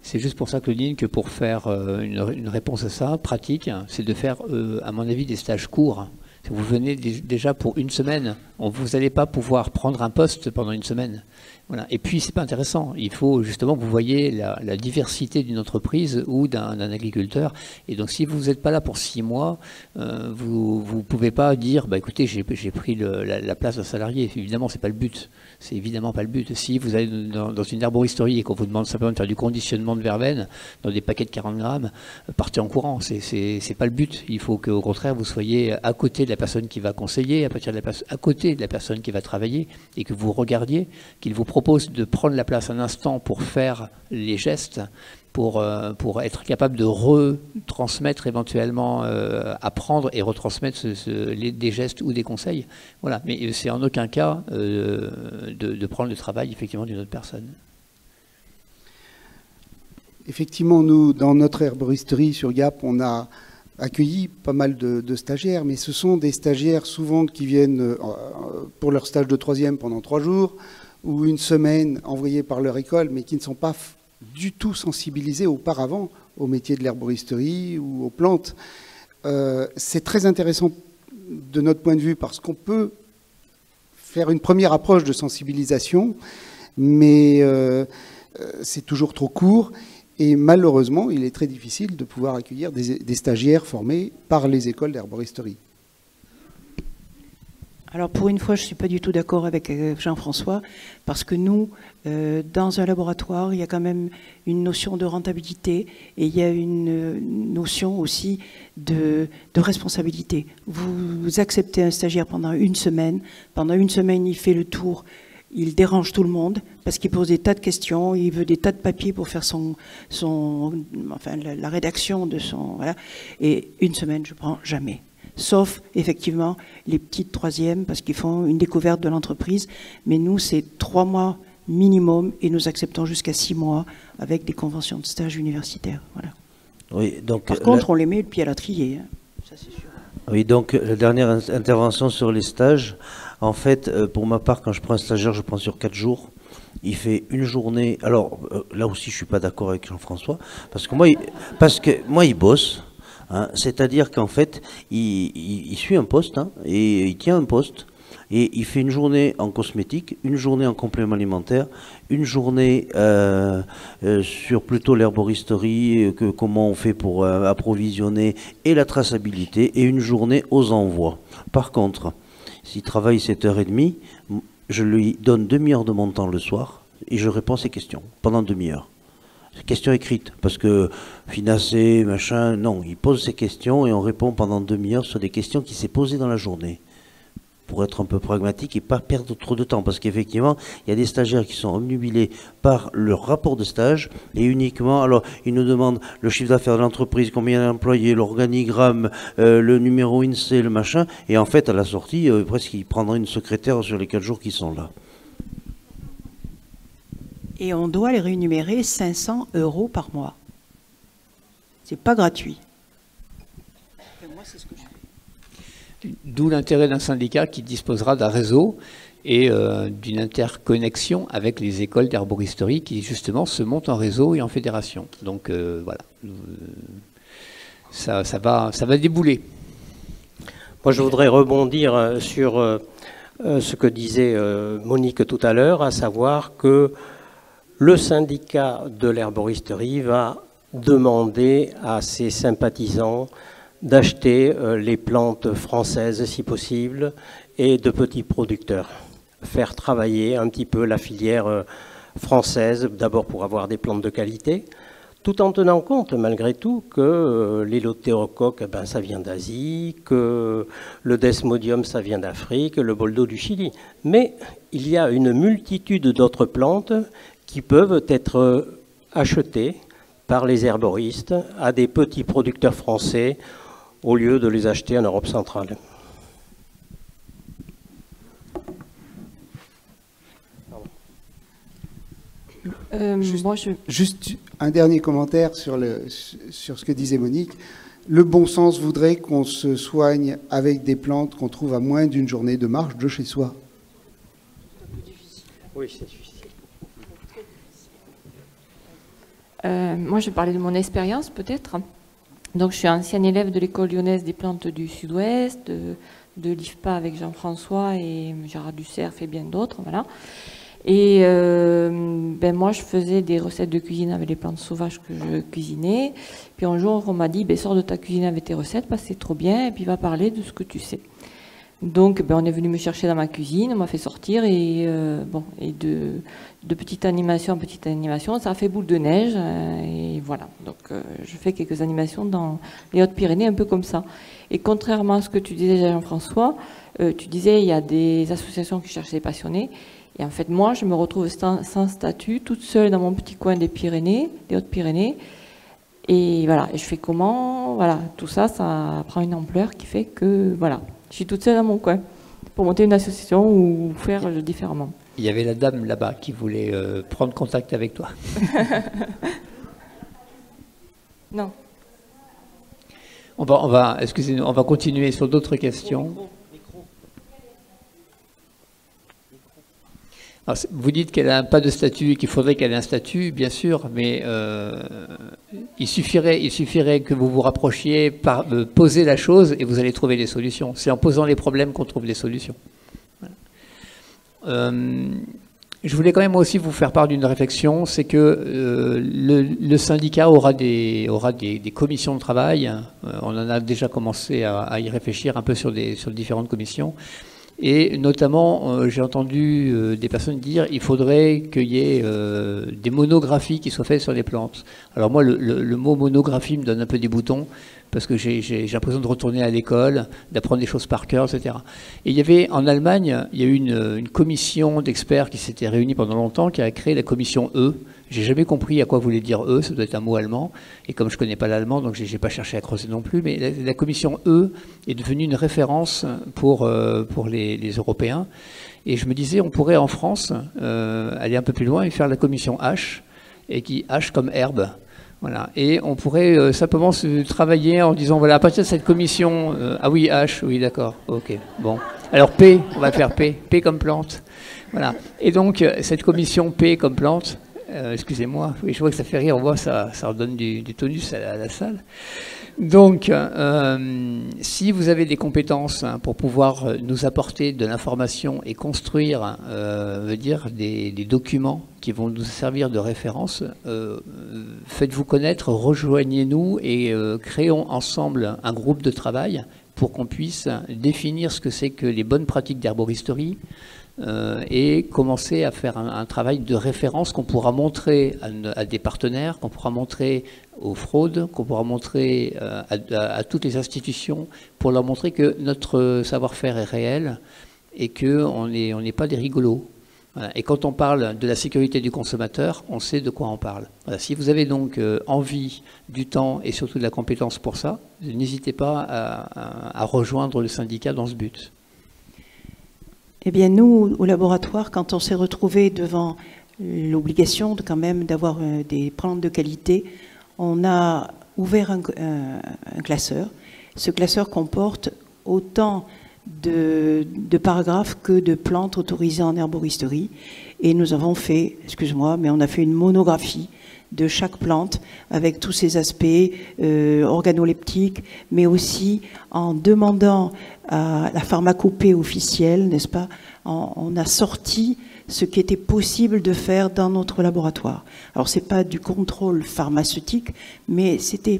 C'est juste pour ça, Claudine, que pour faire une réponse à ça, pratique, c'est de faire, à mon avis, des stages courts. Si vous venez déjà pour une semaine, vous n'allez pas pouvoir prendre un poste pendant une semaine. Voilà. Et puis, c'est pas intéressant. Il faut justement que vous voyez la diversité d'une entreprise ou d'un agriculteur. Et donc, si vous n'êtes pas là pour 6 mois, vous ne pouvez pas dire, bah, écoutez, j'ai pris la place d'un salarié. Évidemment, c'est pas le but. C'est évidemment pas le but. Si vous allez dans une herboristerie et qu'on vous demande simplement de faire du conditionnement de verveine dans des paquets de 40 grammes, partez en courant. C'est pas le but. Il faut qu'au contraire, vous soyez à côté de la personne qui va conseiller, à côté de la personne qui va travailler, et que vous regardiez, qu'il vous propose de prendre la place un instant pour faire les gestes, pour être capable de retransmettre éventuellement, apprendre et retransmettre des gestes ou des conseils. Voilà. Mais c'est en aucun cas de prendre le travail effectivement d'une autre personne. Effectivement, nous, dans notre herboristerie sur Gap, on a accueilli pas mal de stagiaires, mais ce sont des stagiaires souvent qui viennent pour leur stage de 3e pendant 3 jours, ou une semaine envoyés par leur école, mais qui ne sont pas du tout sensibilisés auparavant au métier de l'herboristerie ou aux plantes. C'est très intéressant de notre point de vue parce qu'on peut faire une première approche de sensibilisation, mais c'est toujours trop court et malheureusement, il est très difficile de pouvoir accueillir des stagiaires formés par les écoles d'herboristerie. Alors pour une fois, je ne suis pas du tout d'accord avec Jean-François, parce que nous, dans un laboratoire, il y a quand même une notion de rentabilité et il y a une notion aussi de responsabilité. Vous acceptez un stagiaire pendant une semaine, il fait le tour, il dérange tout le monde parce qu'il pose des tas de questions, il veut des tas de papiers pour faire la rédaction de son... Voilà. Et une semaine, je ne prends jamais. sauf effectivement les petites troisièmes, parce qu'ils font une découverte de l'entreprise. Mais nous, c'est 3 mois minimum, et nous acceptons jusqu'à 6 mois avec des conventions de stage universitaires. Voilà. Oui, donc, par contre, on les met le pied à l'étrier, hein. Ça c'est sûr. Oui, donc la dernière intervention sur les stages, en fait, pour ma part, quand je prends un stagiaire, je prends sur 4 jours. Il fait une journée. Alors là aussi, je suis pas d'accord avec Jean-François, parce que moi, il bosse. Hein, c'est-à-dire qu'en fait, il suit un poste, hein, et il tient un poste. Et il fait une journée en cosmétique, une journée en complément alimentaire, une journée sur plutôt l'herboristerie, comment on fait pour approvisionner et la traçabilité, et une journée aux envois. Par contre, s'il travaille 7h30, je lui donne demi-heure de mon temps le soir et je réponds à ses questions pendant demi-heure. Questions écrites, parce que financer, machin, non, il pose ses questions et on répond pendant demi-heure sur des questions qu'il s'est posées dans la journée, pour être un peu pragmatique et pas perdre trop de temps, parce qu'effectivement, il y a des stagiaires qui sont obnubilés par leur rapport de stage, et uniquement, alors, ils nous demandent le chiffre d'affaires de l'entreprise, combien d'employés, l'organigramme, le numéro INSEE, le machin, et en fait, à la sortie, presque, ils prendraient une secrétaire sur les 4 jours qui sont là. Et on doit les rémunérer 500 € par mois. C'est pas gratuit. Et moi, c'est ce que je fais. D'où l'intérêt d'un syndicat qui disposera d'un réseau et d'une interconnexion avec les écoles d'herboristerie qui justement se montent en réseau et en fédération. Donc voilà, ça va débouler. Moi je voudrais rebondir sur ce que disait Monique tout à l'heure, à savoir que le syndicat de l'herboristerie va demander à ses sympathisants d'acheter les plantes françaises si possible et de petits producteurs. Faire travailler un petit peu la filière française, d'abord pour avoir des plantes de qualité, tout en tenant compte malgré tout que l'éleutérocoque, ça vient d'Asie, que le desmodium, ça vient d'Afrique, le boldo du Chili. Mais il y a une multitude d'autres plantes qui peuvent être achetées par les herboristes à des petits producteurs français au lieu de les acheter en Europe centrale. Juste un dernier commentaire sur ce que disait Monique. Le bon sens voudrait qu'on se soigne avec des plantes qu'on trouve à moins d'une journée de marche de chez soi. Oui, c'est difficile. Moi, je vais parler de mon expérience, peut-être. Donc, je suis ancienne élève de l'école lyonnaise des plantes du Sud-Ouest, de l'IFPA avec Jean-François et Gérard Ducerf et bien d'autres, voilà. Et moi, je faisais des recettes de cuisine avec les plantes sauvages que je cuisinais. Puis un jour, on m'a dit, sors de ta cuisine avec tes recettes, parce que c'est trop bien, et puis va parler de ce que tu sais. Donc, on est venu me chercher dans ma cuisine, on m'a fait sortir, et de petite animation en petite animation, ça a fait boule de neige, et voilà. Donc, je fais quelques animations dans les Hautes-Pyrénées, un peu comme ça. Et contrairement à ce que tu disais, Jean-François, tu disais, il y a des associations qui cherchent des passionnés, et en fait, moi, je me retrouve sans statut, toute seule dans mon petit coin des Pyrénées, des Hautes-Pyrénées, et voilà. Et je fais comment? Voilà, tout ça, ça prend une ampleur qui fait que, voilà. Je suis toute seule dans mon coin pour monter une association ou faire différemment. Il y avait la dame là-bas qui voulait prendre contact avec toi. Non. Excusez-nous, on va continuer sur d'autres questions. Alors, vous dites qu'elle n'a pas de statut et qu'il faudrait qu'elle ait un statut, bien sûr, mais il suffirait que vous vous rapprochiez, poser la chose et vous allez trouver des solutions. C'est en posant les problèmes qu'on trouve des solutions. Voilà. Je voulais quand même aussi vous faire part d'une réflexion, c'est que le syndicat aura des commissions de travail. On en a déjà commencé à y réfléchir un peu sur différentes commissions. Et notamment, j'ai entendu des personnes dire qu'il faudrait qu'il y ait des monographies qui soient faites sur les plantes. Alors moi, le mot monographie me donne un peu des boutons. parce que j'ai l'impression de retourner à l'école, d'apprendre des choses par cœur, etc. Et il y avait, en Allemagne, il y a eu une commission d'experts qui s'était réunie pendant longtemps, qui a créé la commission E. J'ai jamais compris à quoi voulait dire E, ça doit être un mot allemand, et comme je connais pas l'allemand, donc j'ai pas cherché à creuser non plus, mais la commission E est devenue une référence pour les Européens. Et je me disais, on pourrait en France aller un peu plus loin et faire la commission H, et qui H comme herbe. Voilà. Et on pourrait simplement se travailler en disant, voilà, à partir de cette commission, ah oui, H, oui, d'accord, ok, bon. Alors P, on va faire P, P comme plante. Voilà. Et donc, cette commission P comme plante, excusez-moi, oui, je vois que ça fait rire, on voit, ça redonne du tonus à la salle. Donc, si vous avez des compétences pour pouvoir nous apporter de l'information et construire, des documents qui vont nous servir de référence, faites-vous connaître, rejoignez-nous et créons ensemble un groupe de travail pour qu'on puisse définir ce que c'est que les bonnes pratiques d'herboristerie, et commencer à faire un travail de référence qu'on pourra montrer à des partenaires, qu'on pourra montrer aux fraudes, qu'on pourra montrer à toutes les institutions pour leur montrer que notre savoir-faire est réel et qu'on n'est pas des rigolos. Voilà. Et quand on parle de la sécurité du consommateur, on sait de quoi on parle. Voilà. Si vous avez donc envie, du temps et surtout de la compétence pour ça, n'hésitez pas à rejoindre le syndicat dans ce but. Eh bien, nous, au laboratoire, quand on s'est retrouvés devant l'obligation quand même d'avoir des plantes de qualité, on a ouvert un classeur. Ce classeur comporte autant de paragraphes que de plantes autorisées en herboristerie. Et nous avons fait, excuse-moi, mais on a fait une monographie de chaque plante avec tous ses aspects organoleptiques, mais aussi en demandant à la pharmacopée officielle, n'est-ce pas, on a sorti ce qui était possible de faire dans notre laboratoire. Alors c'est pas du contrôle pharmaceutique, mais c'est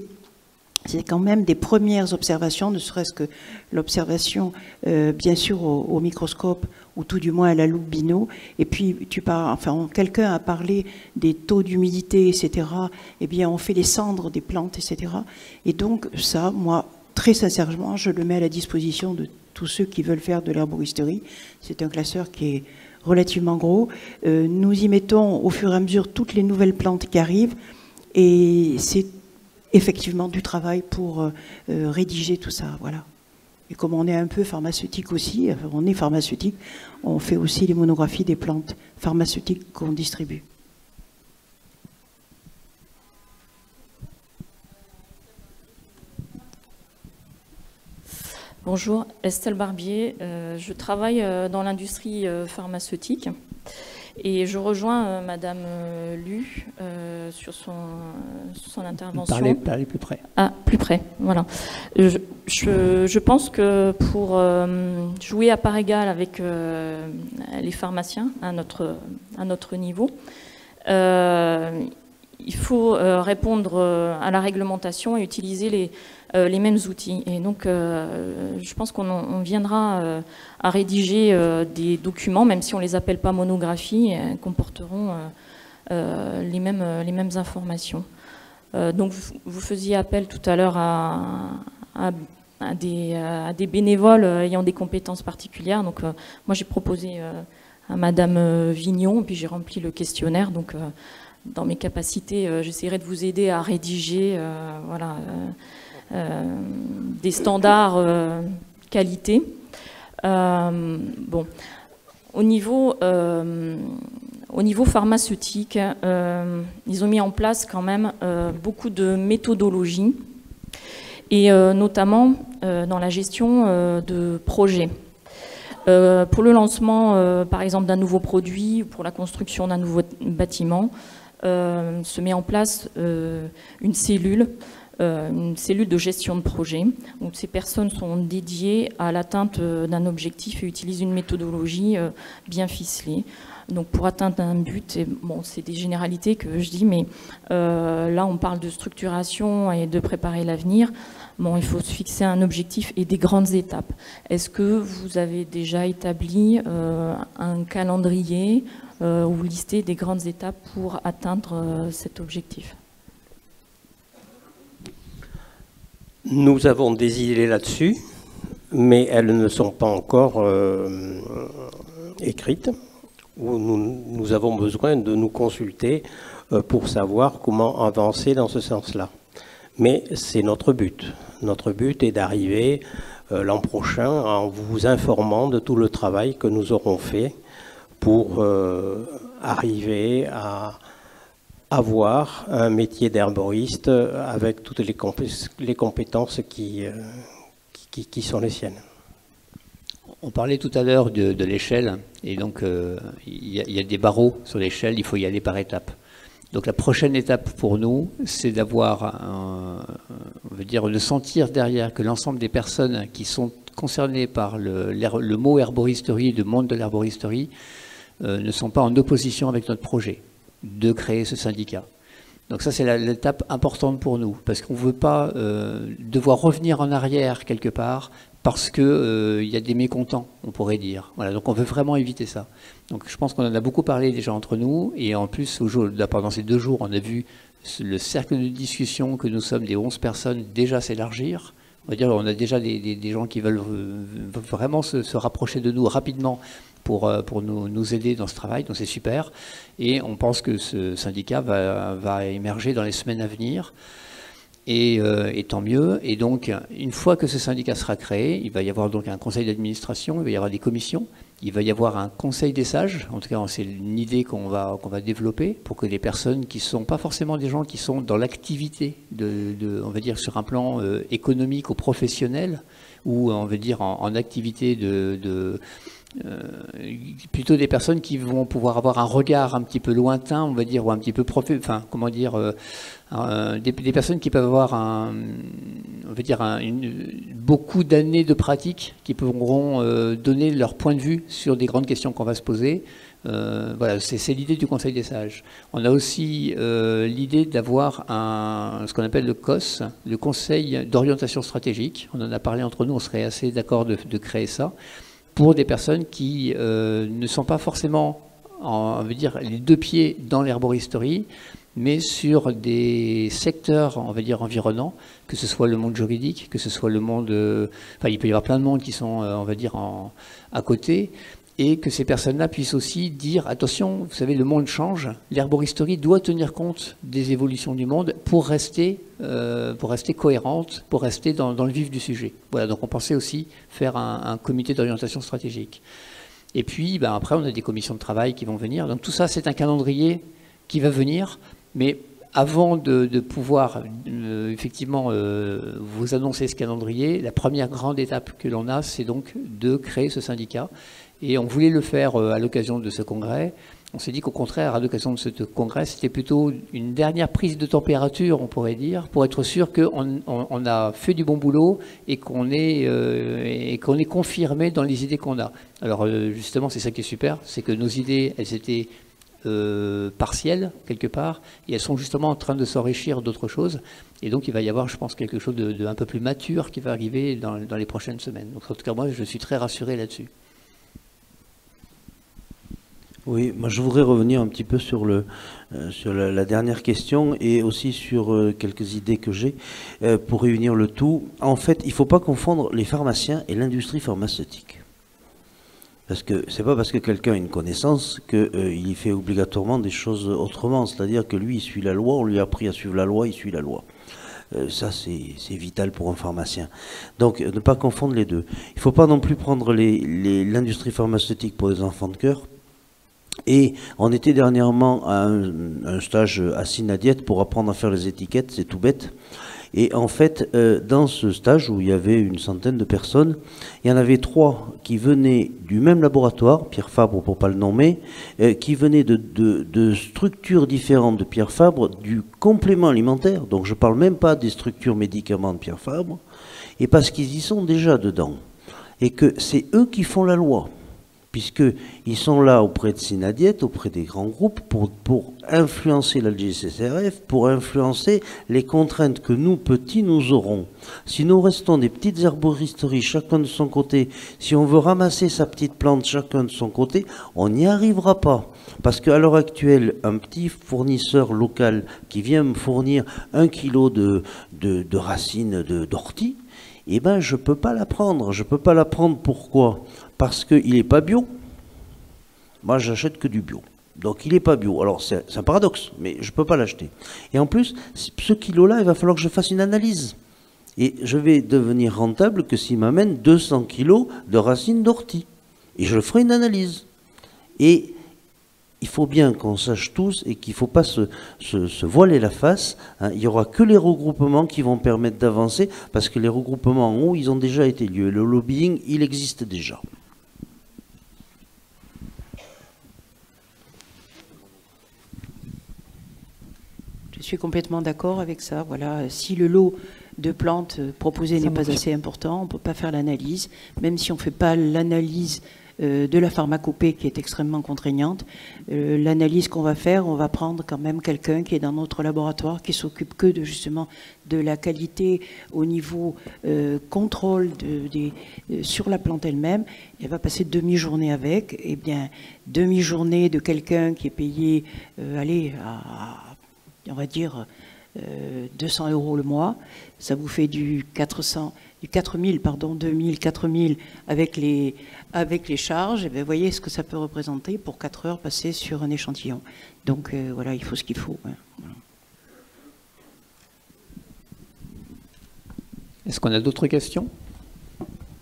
quand même des premières observations, ne serait-ce que l'observation, bien sûr, au microscope, ou tout du moins à la loupe bino. Et puis, quelqu'un a parlé des taux d'humidité, etc. Eh bien, on fait les cendres des plantes, etc. Et donc, ça, moi, très sincèrement, je le mets à la disposition de tous ceux qui veulent faire de l'herboristerie. C'est un classeur qui est relativement gros. Nous y mettons au fur et à mesure toutes les nouvelles plantes qui arrivent. Et c'est effectivement du travail pour rédiger tout ça, voilà. Et comme on est un peu pharmaceutique aussi, on est pharmaceutique, on fait aussi les monographies des plantes pharmaceutiques qu'on distribue. Bonjour, Estelle Barbier, je travaille dans l'industrie pharmaceutique. Et je rejoins Madame Lu sur son intervention. Parlez plus près. Ah, plus près, voilà. Je pense que pour jouer à part égale avec les pharmaciens à notre niveau, il faut répondre à la réglementation et utiliser les mêmes outils. Et donc, je pense qu'on viendra à rédiger des documents, même si on ne les appelle pas monographies, comporteront les mêmes informations. Donc, vous faisiez appel tout à l'heure à des bénévoles ayant des compétences particulières. Donc, moi, j'ai proposé à Madame Vignon, puis j'ai rempli le questionnaire. Donc, dans mes capacités, j'essaierai de vous aider à rédiger des standards qualité. Bon, au niveau pharmaceutique, ils ont mis en place quand même beaucoup de méthodologies, et notamment dans la gestion de projets. Pour le lancement, par exemple, d'un nouveau produit, ou pour la construction d'un nouveau bâtiment, se met en place une cellule de gestion de projet. Donc, ces personnes sont dédiées à l'atteinte d'un objectif et utilisent une méthodologie bien ficelée. Donc, pour atteindre un but, et bon, c'est des généralités que je dis, mais là, on parle de structuration et de préparer l'avenir. Bon, il faut se fixer un objectif et des grandes étapes. Est-ce que vous avez déjà établi un calendrier ou listé des grandes étapes pour atteindre cet objectif ? Nous avons des idées là-dessus, mais elles ne sont pas encore écrites. Nous avons besoin de nous consulter pour savoir comment avancer dans ce sens-là. Mais c'est notre but. Notre but est d'arriver l'an prochain en vous informant de tout le travail que nous aurons fait pour arriver à avoir un métier d'herboriste avec toutes les compétences qui sont les siennes. On parlait tout à l'heure de l'échelle, et donc il y a des barreaux sur l'échelle, il faut y aller par étapes. Donc la prochaine étape pour nous, c'est d'avoir, on veut dire, de sentir derrière que l'ensemble des personnes qui sont concernées par le mot herboristerie, le monde de l'herboristerie, ne sont pas en opposition avec notre projet de créer ce syndicat. Donc ça, c'est l'étape importante pour nous, parce qu'on ne veut pas devoir revenir en arrière quelque part, parce qu'il y a des mécontents, on pourrait dire. Voilà, donc on veut vraiment éviter ça. Donc je pense qu'on en a beaucoup parlé déjà entre nous, et en plus, pendant ces 2 jours, on a vu le cercle de discussion que nous sommes des 11 personnes déjà s'élargir. On va dire, on a déjà des gens qui veulent vraiment se rapprocher de nous rapidement pour nous aider dans ce travail, donc c'est super. Et on pense que ce syndicat va émerger dans les semaines à venir. Et tant mieux. Et donc, une fois que ce syndicat sera créé, il va y avoir donc un conseil d'administration, il va y avoir des commissions, il va y avoir un conseil des sages. En tout cas, c'est une idée qu'on va développer pour que les personnes qui ne sont pas forcément des gens qui sont dans l'activité, on va dire sur un plan économique ou professionnel, ou on va dire en activité plutôt des personnes qui vont pouvoir avoir un regard un petit peu lointain, on va dire, ou un petit peu des personnes qui peuvent avoir beaucoup d'années de pratique, qui pourront donner leur point de vue sur des grandes questions qu'on va se poser. Voilà, c'est l'idée du Conseil des sages. On a aussi l'idée d'avoir ce qu'on appelle le COS, le Conseil d'orientation stratégique. On en a parlé entre nous, on serait assez d'accord de créer ça, pour des personnes qui ne sont pas forcément, on veut dire, les 2 pieds dans l'herboristerie, mais sur des secteurs, on va dire, environnants, que ce soit le monde juridique, que ce soit le monde... Enfin, il peut y avoir plein de mondes qui sont, on va dire, à côté, et que ces personnes-là puissent aussi dire, attention, vous savez, le monde change, l'herboristerie doit tenir compte des évolutions du monde pour rester cohérente, pour rester dans le vif du sujet. Voilà, donc on pensait aussi faire un comité d'orientation stratégique. Et puis, après, on a des commissions de travail qui vont venir. Donc tout ça, c'est un calendrier qui va venir, mais avant de pouvoir effectivement vous annoncer ce calendrier, la première grande étape que l'on a, c'est donc de créer ce syndicat. Et on voulait le faire à l'occasion de ce congrès. On s'est dit qu'au contraire, à l'occasion de ce congrès, c'était plutôt une dernière prise de température, on pourrait dire, pour être sûr qu'on a fait du bon boulot et qu'on est confirmé dans les idées qu'on a. Alors justement, c'est ça qui est super, c'est que nos idées, elles étaient partielles, quelque part, et elles sont justement en train de s'enrichir d'autres choses. Et donc il va y avoir, je pense, quelque chose d'un peu plus mature qui va arriver dans les prochaines semaines. Donc en tout cas, moi, je suis très rassuré là-dessus. Oui, moi je voudrais revenir un petit peu sur la dernière question et aussi sur quelques idées que j'ai pour réunir le tout. En fait, il ne faut pas confondre les pharmaciens et l'industrie pharmaceutique. Parce que c'est pas parce que quelqu'un a une connaissance qu'il fait obligatoirement des choses autrement. C'est-à-dire que lui, il suit la loi, on lui a appris à suivre la loi, il suit la loi. Ça, c'est vital pour un pharmacien. Donc, ne pas confondre les deux. Il ne faut pas non plus prendre l'industrie pharmaceutique pour des enfants de cœur. Et on était dernièrement à un stage à Synadiette pour apprendre à faire les étiquettes, c'est tout bête. Et en fait, dans ce stage où il y avait une centaine de personnes, il y en avait 3 qui venaient du même laboratoire, Pierre Fabre pour ne pas le nommer, qui venaient de structures différentes de Pierre Fabre, du complément alimentaire, donc je ne parle même pas des structures médicaments de Pierre Fabre, et parce qu'ils y sont déjà dedans, et que c'est eux qui font la loi. puisqu'ils sont là auprès de Synadiet, auprès des grands groupes, pour influencer la DGCCRF, pour influencer les contraintes que nous, petits, nous aurons. Si nous restons des petites herboristeries, chacun de son côté, si on veut ramasser sa petite plante chacun de son côté, on n'y arrivera pas. Parce qu'à l'heure actuelle, un petit fournisseur local qui vient me fournir 1 kilo de racines d'ortie, eh ben, je ne peux pas la prendre. Je ne peux pas la prendre, pourquoi? Parce qu'il n'est pas bio. Moi, j'achète que du bio. Donc, il n'est pas bio. Alors, c'est un paradoxe, mais je ne peux pas l'acheter. Et en plus, ce kilo-là, il va falloir que je fasse une analyse. Et je vais devenir rentable que s'il m'amène 200 kilos de racines d'ortie. Et je ferai une analyse. Et il faut bien qu'on sache tous et qu'il ne faut pas se voiler la face. Hein. Il n'y aura que les regroupements qui vont permettre d'avancer, parce que les regroupements en haut, ils ont déjà été lieux. Le lobbying, il existe déjà. Je suis complètement d'accord avec ça. Voilà, si le lot de plantes proposées n'est pas assez important, on ne peut pas faire l'analyse, même si on ne fait pas l'analyse de la pharmacopée qui est extrêmement contraignante. L'analyse qu'on va faire, on va prendre quand même quelqu'un qui est dans notre laboratoire, qui s'occupe que de, justement de la qualité au niveau contrôle sur la plante elle-même. Elle va passer demi-journée avec. Eh bien, demi-journée de quelqu'un qui est payé, on va dire 200 € le mois, ça vous fait du 4000, 2000, 4000 avec les charges, et bien, vous voyez ce que ça peut représenter pour 4 heures passées sur un échantillon. Donc voilà, il faut ce qu'il faut. Hein. Voilà. Est-ce qu'on a d'autres questions?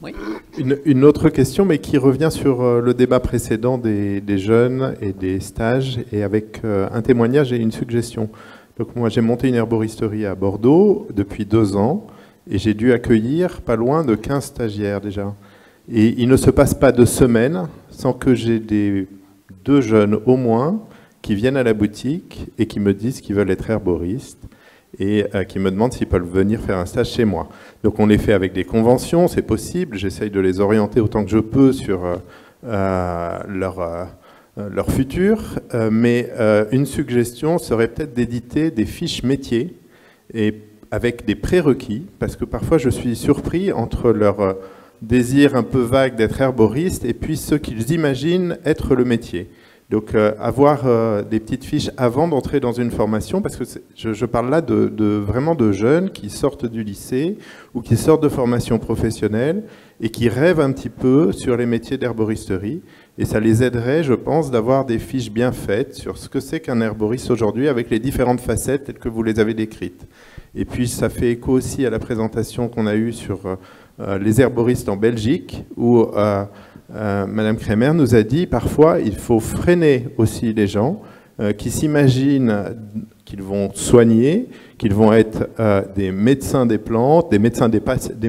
Oui. Une autre question, mais qui revient sur le débat précédent des jeunes et des stages, et avec un témoignage et une suggestion. Donc moi, j'ai monté une herboristerie à Bordeaux depuis 2 ans, et j'ai dû accueillir pas loin de 15 stagiaires déjà. Et il ne se passe pas de semaine sans que j'ai 2 jeunes au moins qui viennent à la boutique et qui me disent qu'ils veulent être herboristes et qui me demandent s'ils peuvent venir faire un stage chez moi. Donc on les fait avec des conventions, c'est possible, j'essaye de les orienter autant que je peux sur leur futur, mais une suggestion serait peut-être d'éditer des fiches métiers et avec des prérequis, parce que parfois je suis surpris entre leur désir un peu vague d'être herboriste et puis ce qu'ils imaginent être le métier. Donc avoir des petites fiches avant d'entrer dans une formation, parce que je parle là vraiment de jeunes qui sortent du lycée ou qui sortent de formation professionnelle et qui rêvent un petit peu sur les métiers d'herboristerie. Et ça les aiderait, je pense, d'avoir des fiches bien faites sur ce que c'est qu'un herboriste aujourd'hui avec les différentes facettes telles que vous les avez décrites. Et puis ça fait écho aussi à la présentation qu'on a eue sur les herboristes en Belgique, où Madame Kremer nous a dit parfois il faut freiner aussi les gens qui s'imaginent qu'ils vont soigner, qu'ils vont être des médecins des plantes, des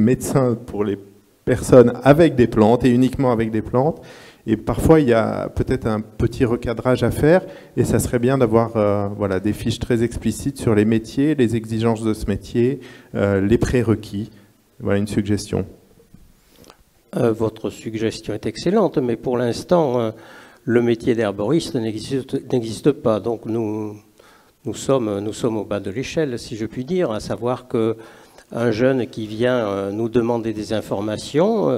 médecins pour les personnes avec des plantes et uniquement avec des plantes. Et parfois, il y a peut-être un petit recadrage à faire et ça serait bien d'avoir voilà, des fiches très explicites sur les métiers, les exigences de ce métier, les prérequis. Voilà une suggestion. Votre suggestion est excellente, mais pour l'instant, le métier d'herboriste n'existe pas. Donc nous sommes au bas de l'échelle, si je puis dire, à savoir qu'un jeune qui vient nous demander des informations...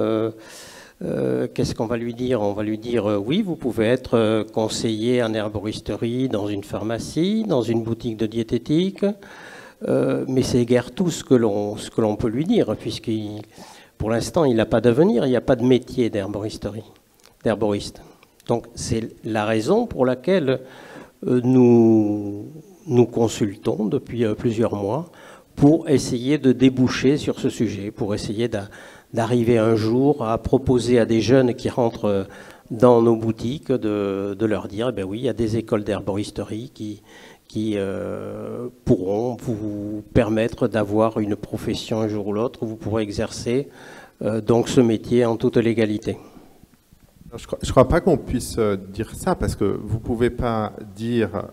qu'est-ce qu'on va lui dire? On va lui dire oui, vous pouvez être conseiller en herboristerie dans une pharmacie, dans une boutique de diététique, mais c'est guère tout ce que l'on peut lui dire, puisque pour l'instant il n'a pas d'avenir, il n'y a pas de métier d'herboriste. Donc c'est la raison pour laquelle nous consultons depuis plusieurs mois pour essayer de déboucher sur ce sujet, pour essayer d'arriver un jour à proposer à des jeunes qui rentrent dans nos boutiques de leur dire, eh bien oui, il y a des écoles d'herboristerie qui pourront vous permettre d'avoir une profession un jour ou l'autre où vous pourrez exercer donc ce métier en toute légalité. Je ne crois pas qu'on puisse dire ça, parce que vous ne pouvez pas dire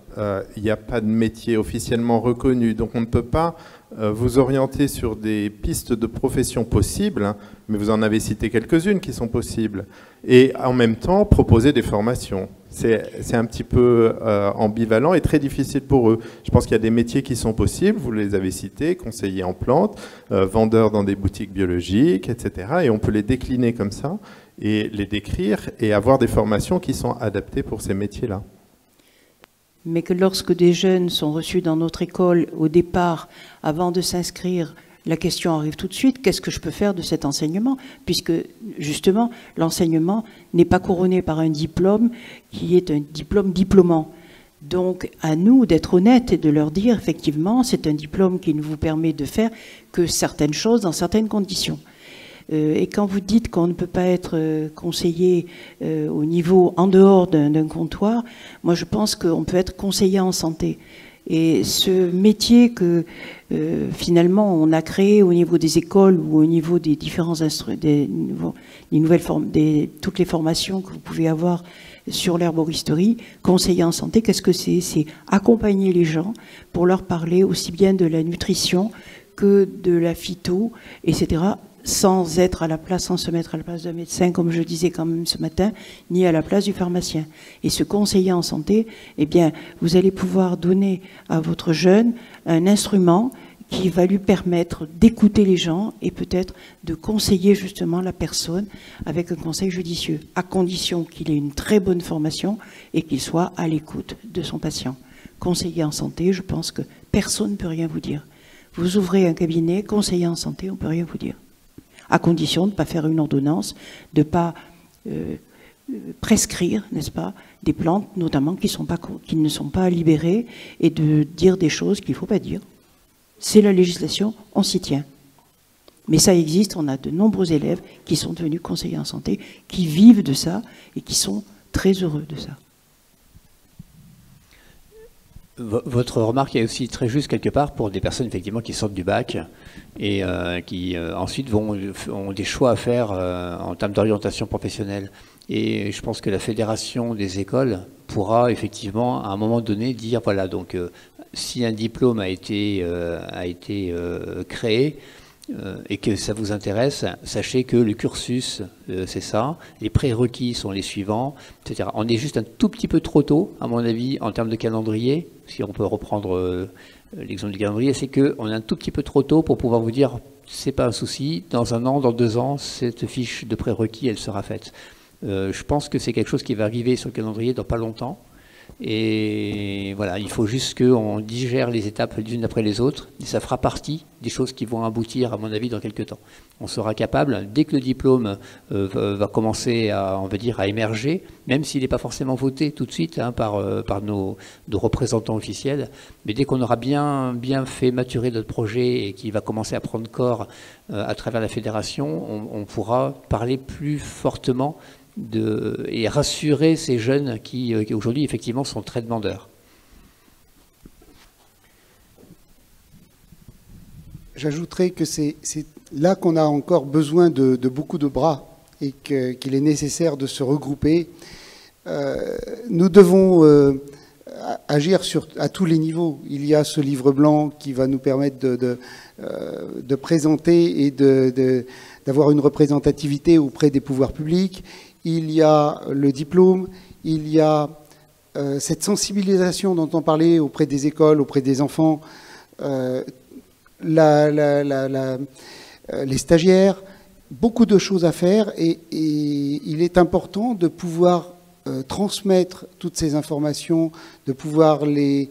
il n'y a pas de métier officiellement reconnu, donc on ne peut pas vous orienter sur des pistes de profession possibles, hein, mais vous en avez cité quelques-unes qui sont possibles, et en même temps proposer des formations. C'est un petit peu ambivalent et très difficile pour eux. Je pense qu'il y a des métiers qui sont possibles, vous les avez cités, conseiller en plantes, vendeur dans des boutiques biologiques, etc. Et on peut les décliner comme ça, et les décrire, et avoir des formations qui sont adaptées pour ces métiers-là. Mais que lorsque des jeunes sont reçus dans notre école, au départ, avant de s'inscrire, la question arrive tout de suite, qu'est-ce que je peux faire de cet enseignement? Puisque, justement, l'enseignement n'est pas couronné par un diplôme qui est un diplôme diplômant. Donc, à nous d'être honnêtes et de leur dire, effectivement, c'est un diplôme qui ne vous permet de faire que certaines choses dans certaines conditions. Et quand vous dites qu'on ne peut pas être conseiller au niveau en dehors d'un comptoir, moi je pense qu'on peut être conseiller en santé. Et ce métier que finalement on a créé au niveau des écoles ou au niveau des différents toutes les formations que vous pouvez avoir sur l'herboristerie, conseiller en santé, qu'est-ce que c'est? C'est accompagner les gens pour leur parler aussi bien de la nutrition que de la phyto, etc., sans être à la place, sans se mettre à la place d'un médecin, comme je disais quand même ce matin, ni à la place du pharmacien. Et ce conseiller en santé, eh bien, vous allez pouvoir donner à votre jeune un instrument qui va lui permettre d'écouter les gens et peut-être de conseiller justement la personne avec un conseil judicieux, à condition qu'il ait une très bonne formation et qu'il soit à l'écoute de son patient. Conseiller en santé, je pense que personne ne peut rien vous dire. Vous ouvrez un cabinet, conseiller en santé, on ne peut rien vous dire. À condition de ne pas faire une ordonnance, de ne pas prescrire, n'est-ce pas, des plantes notamment qui ne sont pas libérées et de dire des choses qu'il ne faut pas dire. C'est la législation, on s'y tient. Mais ça existe, on a de nombreux élèves qui sont devenus conseillers en santé, qui vivent de ça et qui sont très heureux de ça. Votre remarque est aussi très juste quelque part pour des personnes effectivement qui sortent du bac et qui ensuite ont des choix à faire en termes d'orientation professionnelle. Et je pense que la fédération des écoles pourra effectivement à un moment donné dire voilà, donc si un diplôme a été créé et que ça vous intéresse, sachez que le cursus c'est ça, les prérequis sont les suivants, etc. On est juste un tout petit peu trop tôt à mon avis en termes de calendrier, si on peut reprendre l'exemple du calendrier, c'est qu'on est un tout petit peu trop tôt pour pouvoir vous dire c'est pas un souci, dans 1 an, dans 2 ans, cette fiche de prérequis elle sera faite. Je pense que c'est quelque chose qui va arriver sur le calendrier dans pas longtemps. Et voilà, il faut juste qu'on digère les étapes les unes après les autres. Et ça fera partie des choses qui vont aboutir, à mon avis, dans quelques temps. On sera capable, dès que le diplôme va commencer à, on va dire, à émerger, même s'il n'est pas forcément voté tout de suite hein, par nos représentants officiels, mais dès qu'on aura bien fait maturer notre projet et qu'il va commencer à prendre corps à travers la fédération, on pourra parler plus fortement et rassurer ces jeunes qui aujourd'hui effectivement sont très demandeurs. J'ajouterais que c'est là qu'on a encore besoin de beaucoup de bras et qu'il est nécessaire de se regrouper. Nous devons agir à tous les niveaux. Il y a ce livre blanc qui va nous permettre de présenter et d'avoir une représentativité auprès des pouvoirs publics. Il y a le diplôme, il y a cette sensibilisation dont on parlait auprès des écoles, auprès des enfants, les stagiaires, beaucoup de choses à faire et il est important de pouvoir transmettre toutes ces informations, de pouvoir les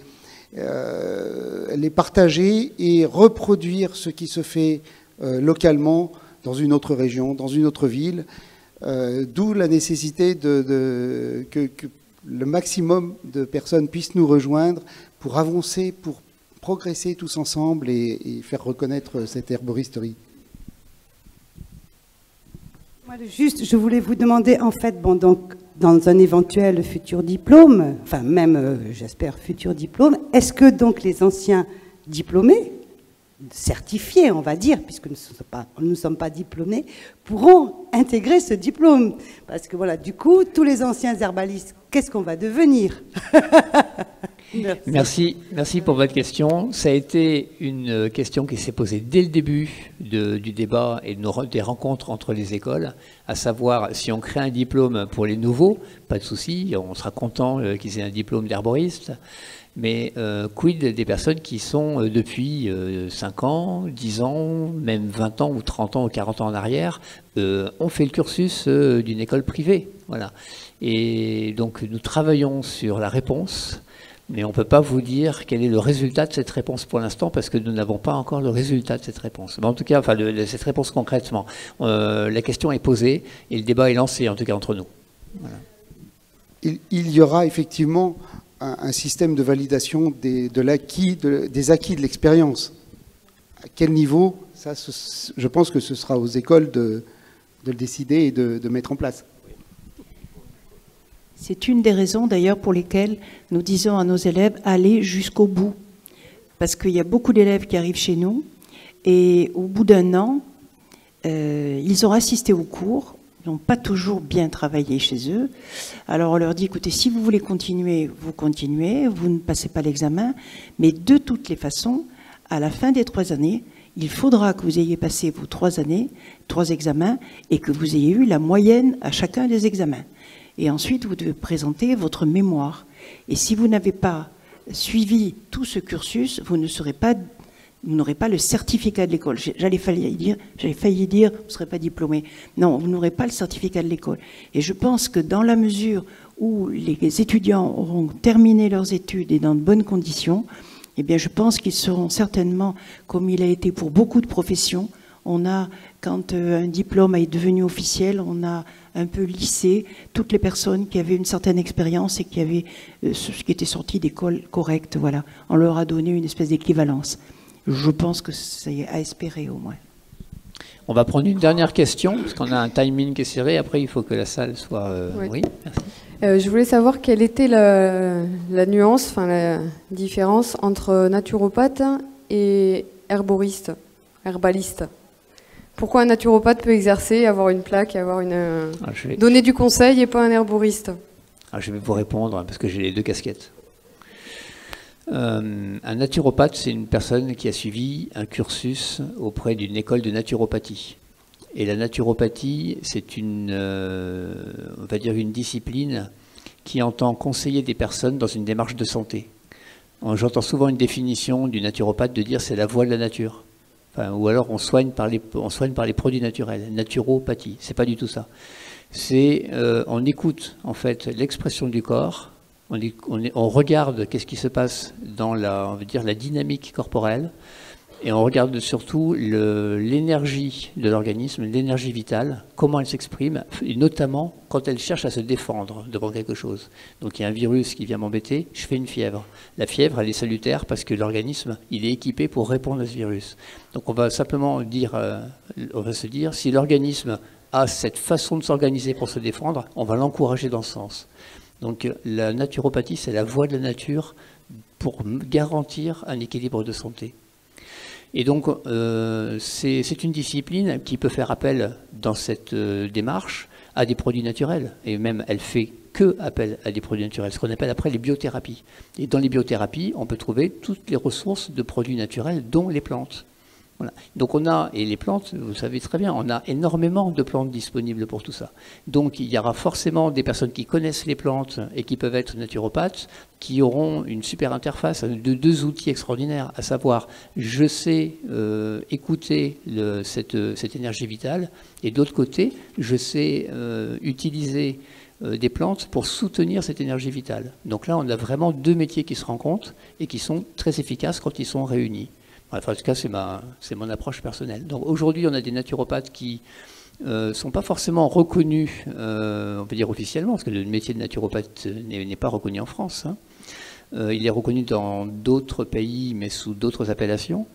partager et reproduire ce qui se fait localement dans une autre région, dans une autre ville. D'où la nécessité que le maximum de personnes puissent nous rejoindre pour avancer, pour progresser tous ensemble et faire reconnaître cette herboristerie. Moi, juste, je voulais vous demander, en fait, bon, donc, dans un éventuel futur diplôme, enfin même, j'espère, futur diplôme, est-ce que donc les anciens diplômés certifiés, on va dire, puisque nous ne sommes pas diplômés, pourront intégrer ce diplôme. Parce que voilà, du coup, tous les anciens herbalistes, qu'est-ce qu'on va devenir? Merci pour votre question. Ça a été une question qui s'est posée dès le début du débat et des rencontres entre les écoles, à savoir si on crée un diplôme pour les nouveaux, pas de souci, on sera content qu'ils aient un diplôme d'herboriste, mais quid des personnes qui sont depuis 5 ans, 10 ans, même 20 ans ou 30 ans ou 40 ans en arrière, ont fait le cursus d'une école privée. Voilà. Et donc nous travaillons sur la réponse. Mais on ne peut pas vous dire quel est le résultat de cette réponse pour l'instant, parce que nous n'avons pas encore le résultat de cette réponse. Mais en tout cas, enfin, cette réponse concrètement, la question est posée et le débat est lancé, en tout cas entre nous. Voilà. Il y aura effectivement un système de validation des acquis de l'expérience. À quel niveau? Ça, je pense que ce sera aux écoles de le décider et de mettre en place. C'est une des raisons d'ailleurs pour lesquelles nous disons à nos élèves, allez jusqu'au bout. Parce qu'il y a beaucoup d'élèves qui arrivent chez nous et au bout d'un an, ils ont assisté au cours, ils n'ont pas toujours bien travaillé chez eux. Alors on leur dit, écoutez, si vous voulez continuer, vous ne passez pas l'examen, mais de toutes les façons, à la fin des 3 années, il faudra que vous ayez passé vos 3 années, 3 examens, et que vous ayez eu la moyenne à chacun des examens. Et ensuite, vous devez présenter votre mémoire. Et si vous n'avez pas suivi tout ce cursus, vous n'aurez pas le certificat de l'école. J'allais failli dire, vous ne serez pas diplômé. Non, vous n'aurez pas le certificat de l'école. Et je pense que dans la mesure où les étudiants auront terminé leurs études et dans de bonnes conditions, eh bien, je pense qu'ils seront certainement, comme il a été pour beaucoup de professions, quand un diplôme est devenu officiel, on a un peu lissé toutes les personnes qui avaient une certaine expérience et qui étaient sorties d'écoles correctes. Voilà. On leur a donné une espèce d'équivalence. Je pense que c'est à espérer au moins. On va prendre une dernière question, parce qu'on a un timing qui est serré. Après, il faut que la salle soit... Oui, merci. Je voulais savoir quelle était la nuance, enfin la différence entre naturopathe et herbaliste. Pourquoi un naturopathe peut exercer, avoir une plaque, donner du conseil et pas un herboriste? Je vais vous répondre, parce que j'ai les 2 casquettes. Un naturopathe, c'est une personne qui a suivi un cursus auprès d'une école de naturopathie. Et la naturopathie, c'est on va dire une discipline qui entend conseiller des personnes dans une démarche de santé. J'entends souvent une définition du naturopathe de dire c'est la voie de la nature. Enfin, ou alors on soigne par les produits naturels, naturopathie. C'est pas du tout ça. On écoute en fait l'expression du corps, on regarde qu'est-ce qui se passe dans on va dire, la dynamique corporelle, et on regarde surtout l'énergie de l'organisme, l'énergie vitale, comment elle s'exprime, et notamment quand elle cherche à se défendre devant quelque chose. Donc il y a un virus qui vient m'embêter, je fais une fièvre. La fièvre, elle est salutaire parce que l'organisme, il est équipé pour répondre à ce virus. Donc on va simplement se dire, si l'organisme a cette façon de s'organiser pour se défendre, on va l'encourager dans ce sens. Donc la naturopathie, c'est la voie de la nature pour garantir un équilibre de santé. Et donc, c'est une discipline qui peut faire appel dans cette démarche à des produits naturels. Et même, elle fait que appel à des produits naturels, ce qu'on appelle après les biothérapies. Et dans les biothérapies, on peut trouver toutes les ressources de produits naturels, dont les plantes. Voilà. Donc et les plantes, vous savez très bien, on a énormément de plantes disponibles pour tout ça. Donc il y aura forcément des personnes qui connaissent les plantes et qui peuvent être naturopathes, qui auront une super interface de 2 outils extraordinaires, à savoir, je sais écouter cette énergie vitale, et d'autre côté, je sais utiliser des plantes pour soutenir cette énergie vitale. Donc là, on a vraiment 2 métiers qui se rencontrent et qui sont très efficaces quand ils sont réunis. Enfin, en tout cas, c'est mon approche personnelle. Donc aujourd'hui, on a des naturopathes qui ne sont pas forcément reconnus, on peut dire officiellement, parce que le métier de naturopathe n'est pas reconnu en France. Hein. Il est reconnu dans d'autres pays, mais sous d'autres appellations.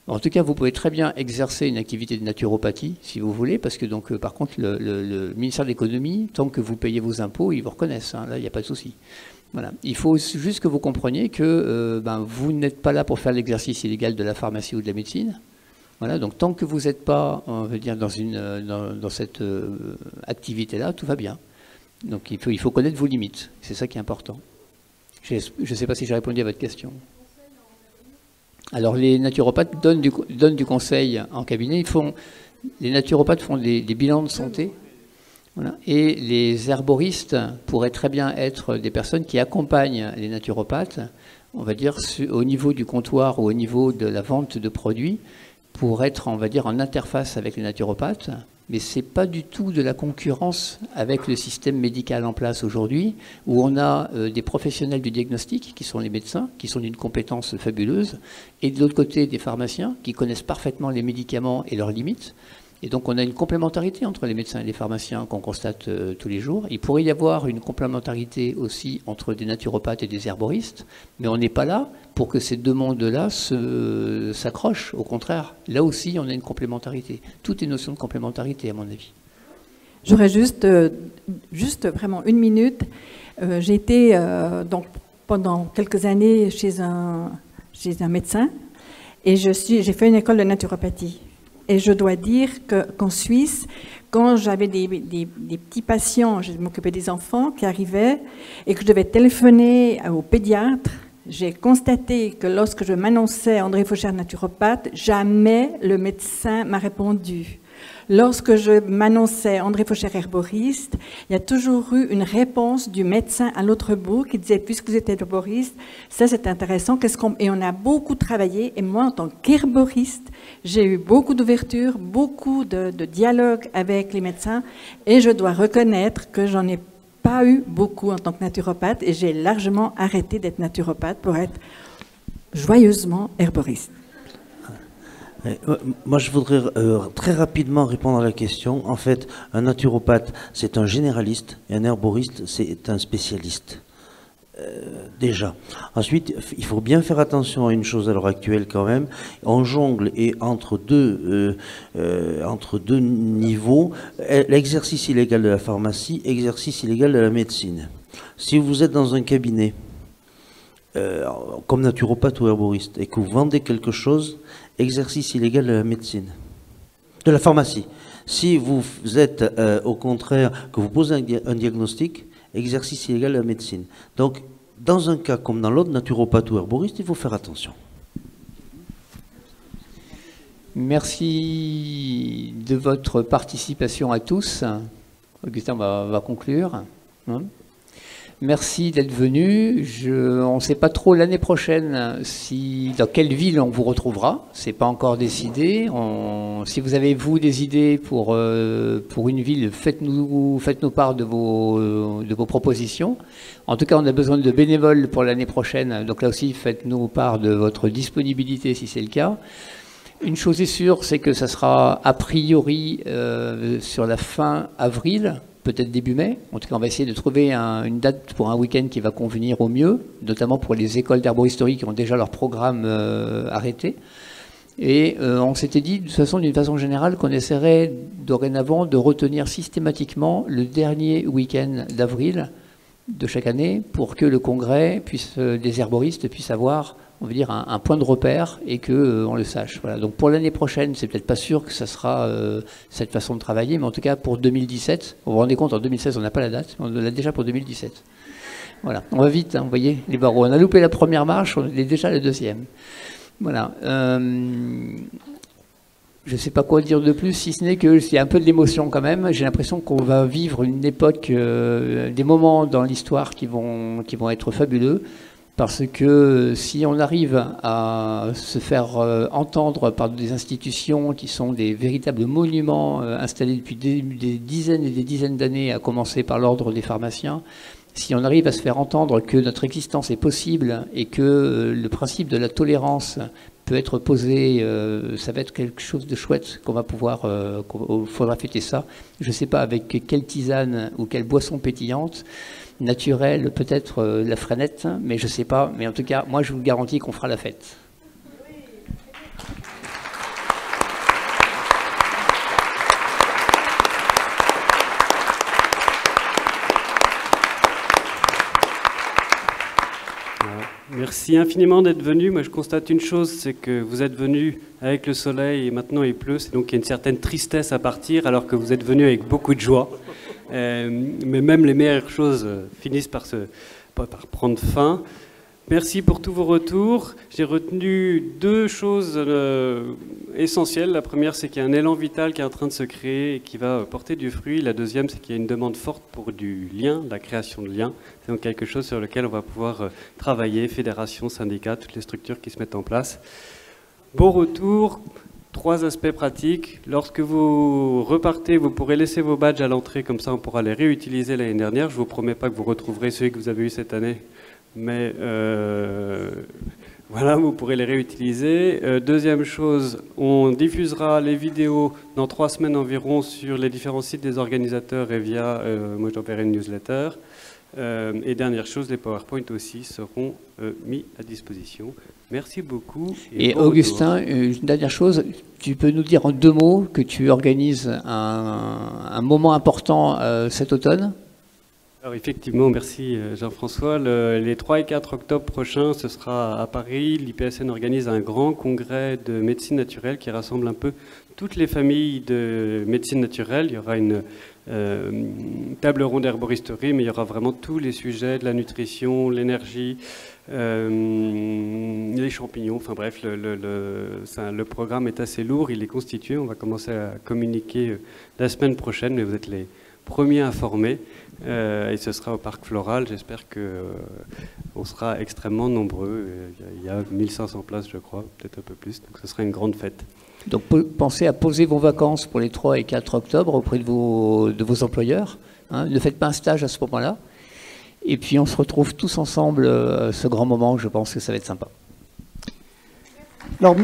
En tout cas, vous pouvez très bien exercer une activité de naturopathie, si vous voulez, parce que donc, par contre, le ministère de l'économie, tant que vous payez vos impôts, ils vous reconnaissent. Hein, là, il n'y a pas de souci. Voilà. Il faut juste que vous compreniez que vous n'êtes pas là pour faire l'exercice illégal de la pharmacie ou de la médecine. Voilà, donc tant que vous n'êtes pas, on veut dire, dans cette activité-là, tout va bien. Donc il faut connaître vos limites. C'est ça qui est important. Je ne sais pas si j'ai répondu à votre question. Alors les naturopathes donnent du conseil en cabinet. Les naturopathes font des bilans de santé. Voilà. Et les herboristes pourraient très bien être des personnes qui accompagnent les naturopathes, on va dire, au niveau du comptoir ou au niveau de la vente de produits, pour être, on va dire, en interface avec les naturopathes. Mais ce n'est pas du tout de la concurrence avec le système médical en place aujourd'hui, où on a des professionnels du diagnostic, qui sont les médecins, qui sont d'une compétence fabuleuse, et de l'autre côté, des pharmaciens, qui connaissent parfaitement les médicaments et leurs limites. Et donc on a une complémentarité entre les médecins et les pharmaciens qu'on constate tous les jours. Il pourrait y avoir une complémentarité aussi entre des naturopathes et des herboristes, mais on n'est pas là pour que ces deux mondes-là s'accrochent. Au contraire, là aussi on a une complémentarité. Tout est notion de complémentarité à mon avis. J'aurais juste vraiment une minute. J'ai été donc pendant quelques années chez un médecin et j'ai fait une école de naturopathie. Et je dois dire qu'en Suisse, quand j'avais des petits patients, je m'occupais des enfants qui arrivaient et que je devais téléphoner au pédiatre, j'ai constaté que lorsque je m'annonçais André Fauchère naturopathe, jamais le médecin m'a répondu. Lorsque je m'annonçais André Fauchère herboriste, il y a toujours eu une réponse du médecin à l'autre bout qui disait, puisque vous êtes herboriste, ça c'est intéressant, et on a beaucoup travaillé, et moi en tant qu'herboriste, j'ai eu beaucoup d'ouverture, beaucoup de dialogue avec les médecins, et je dois reconnaître que j'en ai pas eu beaucoup en tant que naturopathe, et j'ai largement arrêté d'être naturopathe pour être joyeusement herboriste. Moi, je voudrais très rapidement répondre à la question. En fait, un naturopathe, c'est un généraliste, et un herboriste, c'est un spécialiste. Déjà. Ensuite, il faut bien faire attention à une chose à l'heure actuelle quand même. On jongle entre deux niveaux, l'exercice illégal de la pharmacie, exercice illégal de la médecine. Si vous êtes dans un cabinet, comme naturopathe ou herboriste, et que vous vendez quelque chose, exercice illégal de la médecine, de la pharmacie. Si vous êtes au contraire, que vous posez un diagnostic, exercice illégal de la médecine. Donc, dans un cas comme dans l'autre, naturopathe ou herboriste, il faut faire attention. Merci de votre participation à tous. Augustin va conclure. Merci d'être venu. On ne sait pas trop l'année prochaine dans quelle ville on vous retrouvera. Ce n'est pas encore décidé. Si vous avez, vous, des idées pour une ville, faites-nous part de vos propositions. En tout cas, on a besoin de bénévoles pour l'année prochaine. Donc là aussi, faites-nous part de votre disponibilité si c'est le cas. Une chose est sûre, c'est que ça sera a priori sur la fin avril, peut-être début mai. En tout cas, on va essayer de trouver une date pour un week-end qui va convenir au mieux, notamment pour les écoles d'herboristerie qui ont déjà leur programme arrêté. Et on s'était dit, d'une façon générale, qu'on essaierait dorénavant de retenir systématiquement le dernier week-end d'avril de chaque année pour que le congrès des herboristes puissent avoir, on veut dire, un point de repère et qu'on le sache. Voilà. Donc pour l'année prochaine, c'est peut-être pas sûr que ça sera cette façon de travailler, mais en tout cas pour 2017, vous vous rendez compte, en 2016 on n'a pas la date, mais on l'a déjà pour 2017. Voilà, on va vite, vous voyez, les barreaux. On a loupé la première marche, on est déjà à la deuxième. Voilà. Je ne sais pas quoi dire de plus, si ce n'est que c'est un peu de l'émotion quand même. J'ai l'impression qu'on va vivre une époque, des moments dans l'histoire qui vont être fabuleux. Parce que si on arrive à se faire entendre par des institutions qui sont des véritables monuments installés depuis des dizaines et des dizaines d'années, à commencer par l'ordre des pharmaciens, si on arrive à se faire entendre que notre existence est possible et que le principe de la tolérance peut être posé, ça va être quelque chose de chouette qu'on va pouvoir, faudra fêter ça. Je ne sais pas avec quelle tisane ou quelle boisson pétillante, naturelle, peut-être la freinette, mais je ne sais pas. Mais en tout cas, moi je vous garantis qu'on fera la fête. Merci infiniment d'être venu. Moi, je constate une chose, c'est que vous êtes venu avec le soleil et maintenant il pleut. C'est donc il y a une certaine tristesse à partir, alors que vous êtes venu avec beaucoup de joie. Mais même les meilleures choses finissent par prendre fin. Merci pour tous vos retours. J'ai retenu deux choses essentielles. La première, c'est qu'il y a un élan vital qui est en train de se créer et qui va porter du fruit. La deuxième, c'est qu'il y a une demande forte pour du lien, la création de liens. C'est donc quelque chose sur lequel on va pouvoir travailler, fédération, syndicats, toutes les structures qui se mettent en place. Bon retour. 3 aspects pratiques. Lorsque vous repartez, vous pourrez laisser vos badges à l'entrée, comme ça on pourra les réutiliser l'année dernière. Je ne vous promets pas que vous retrouverez celui que vous avez eu cette année, mais voilà, vous pourrez les réutiliser. Deuxième chose, on diffusera les vidéos dans 3 semaines environ sur les différents sites des organisateurs et via, moi j'enverrai une newsletter. Et dernière chose, les PowerPoint aussi seront mis à disposition. Merci beaucoup. Et bon Augustin, une dernière chose, tu peux nous dire en 2 mots que tu organises un moment important cet automne? Alors effectivement, merci Jean-François. Les 3 et 4 octobre prochains, ce sera à Paris. L'IPSN organise un grand congrès de médecine naturelle qui rassemble un peu toutes les familles de médecine naturelle. Il y aura une table ronde d'herboristerie, mais il y aura vraiment tous les sujets de la nutrition, l'énergie, les champignons. Enfin bref, le programme est assez lourd, il est constitué. On va commencer à communiquer la semaine prochaine, mais vous êtes les premiers informés. Et ce sera au Parc Floral. J'espère qu'on sera extrêmement nombreux. Il y a 1500 places, je crois, peut-être un peu plus. Donc ce sera une grande fête. Donc pensez à poser vos vacances pour les 3 et 4 octobre auprès de vos employeurs. Hein. Ne faites pas un stage à ce moment-là. Et puis on se retrouve tous ensemble ce grand moment. Je pense que ça va être sympa. Alors,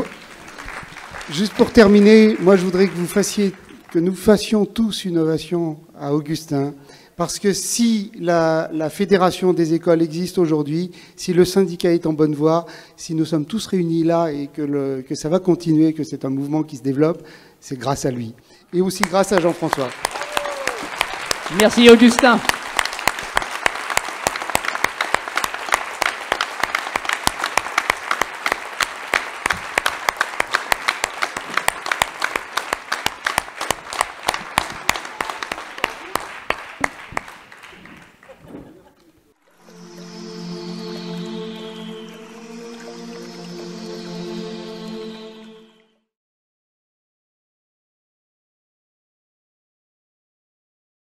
juste pour terminer, moi je voudrais que nous fassions tous une ovation à Augustin. Parce que si la fédération des écoles existe aujourd'hui, si le syndicat est en bonne voie, si nous sommes tous réunis là et que ça va continuer, que c'est un mouvement qui se développe, c'est grâce à lui. Et aussi grâce à Jean-François. Merci Augustin.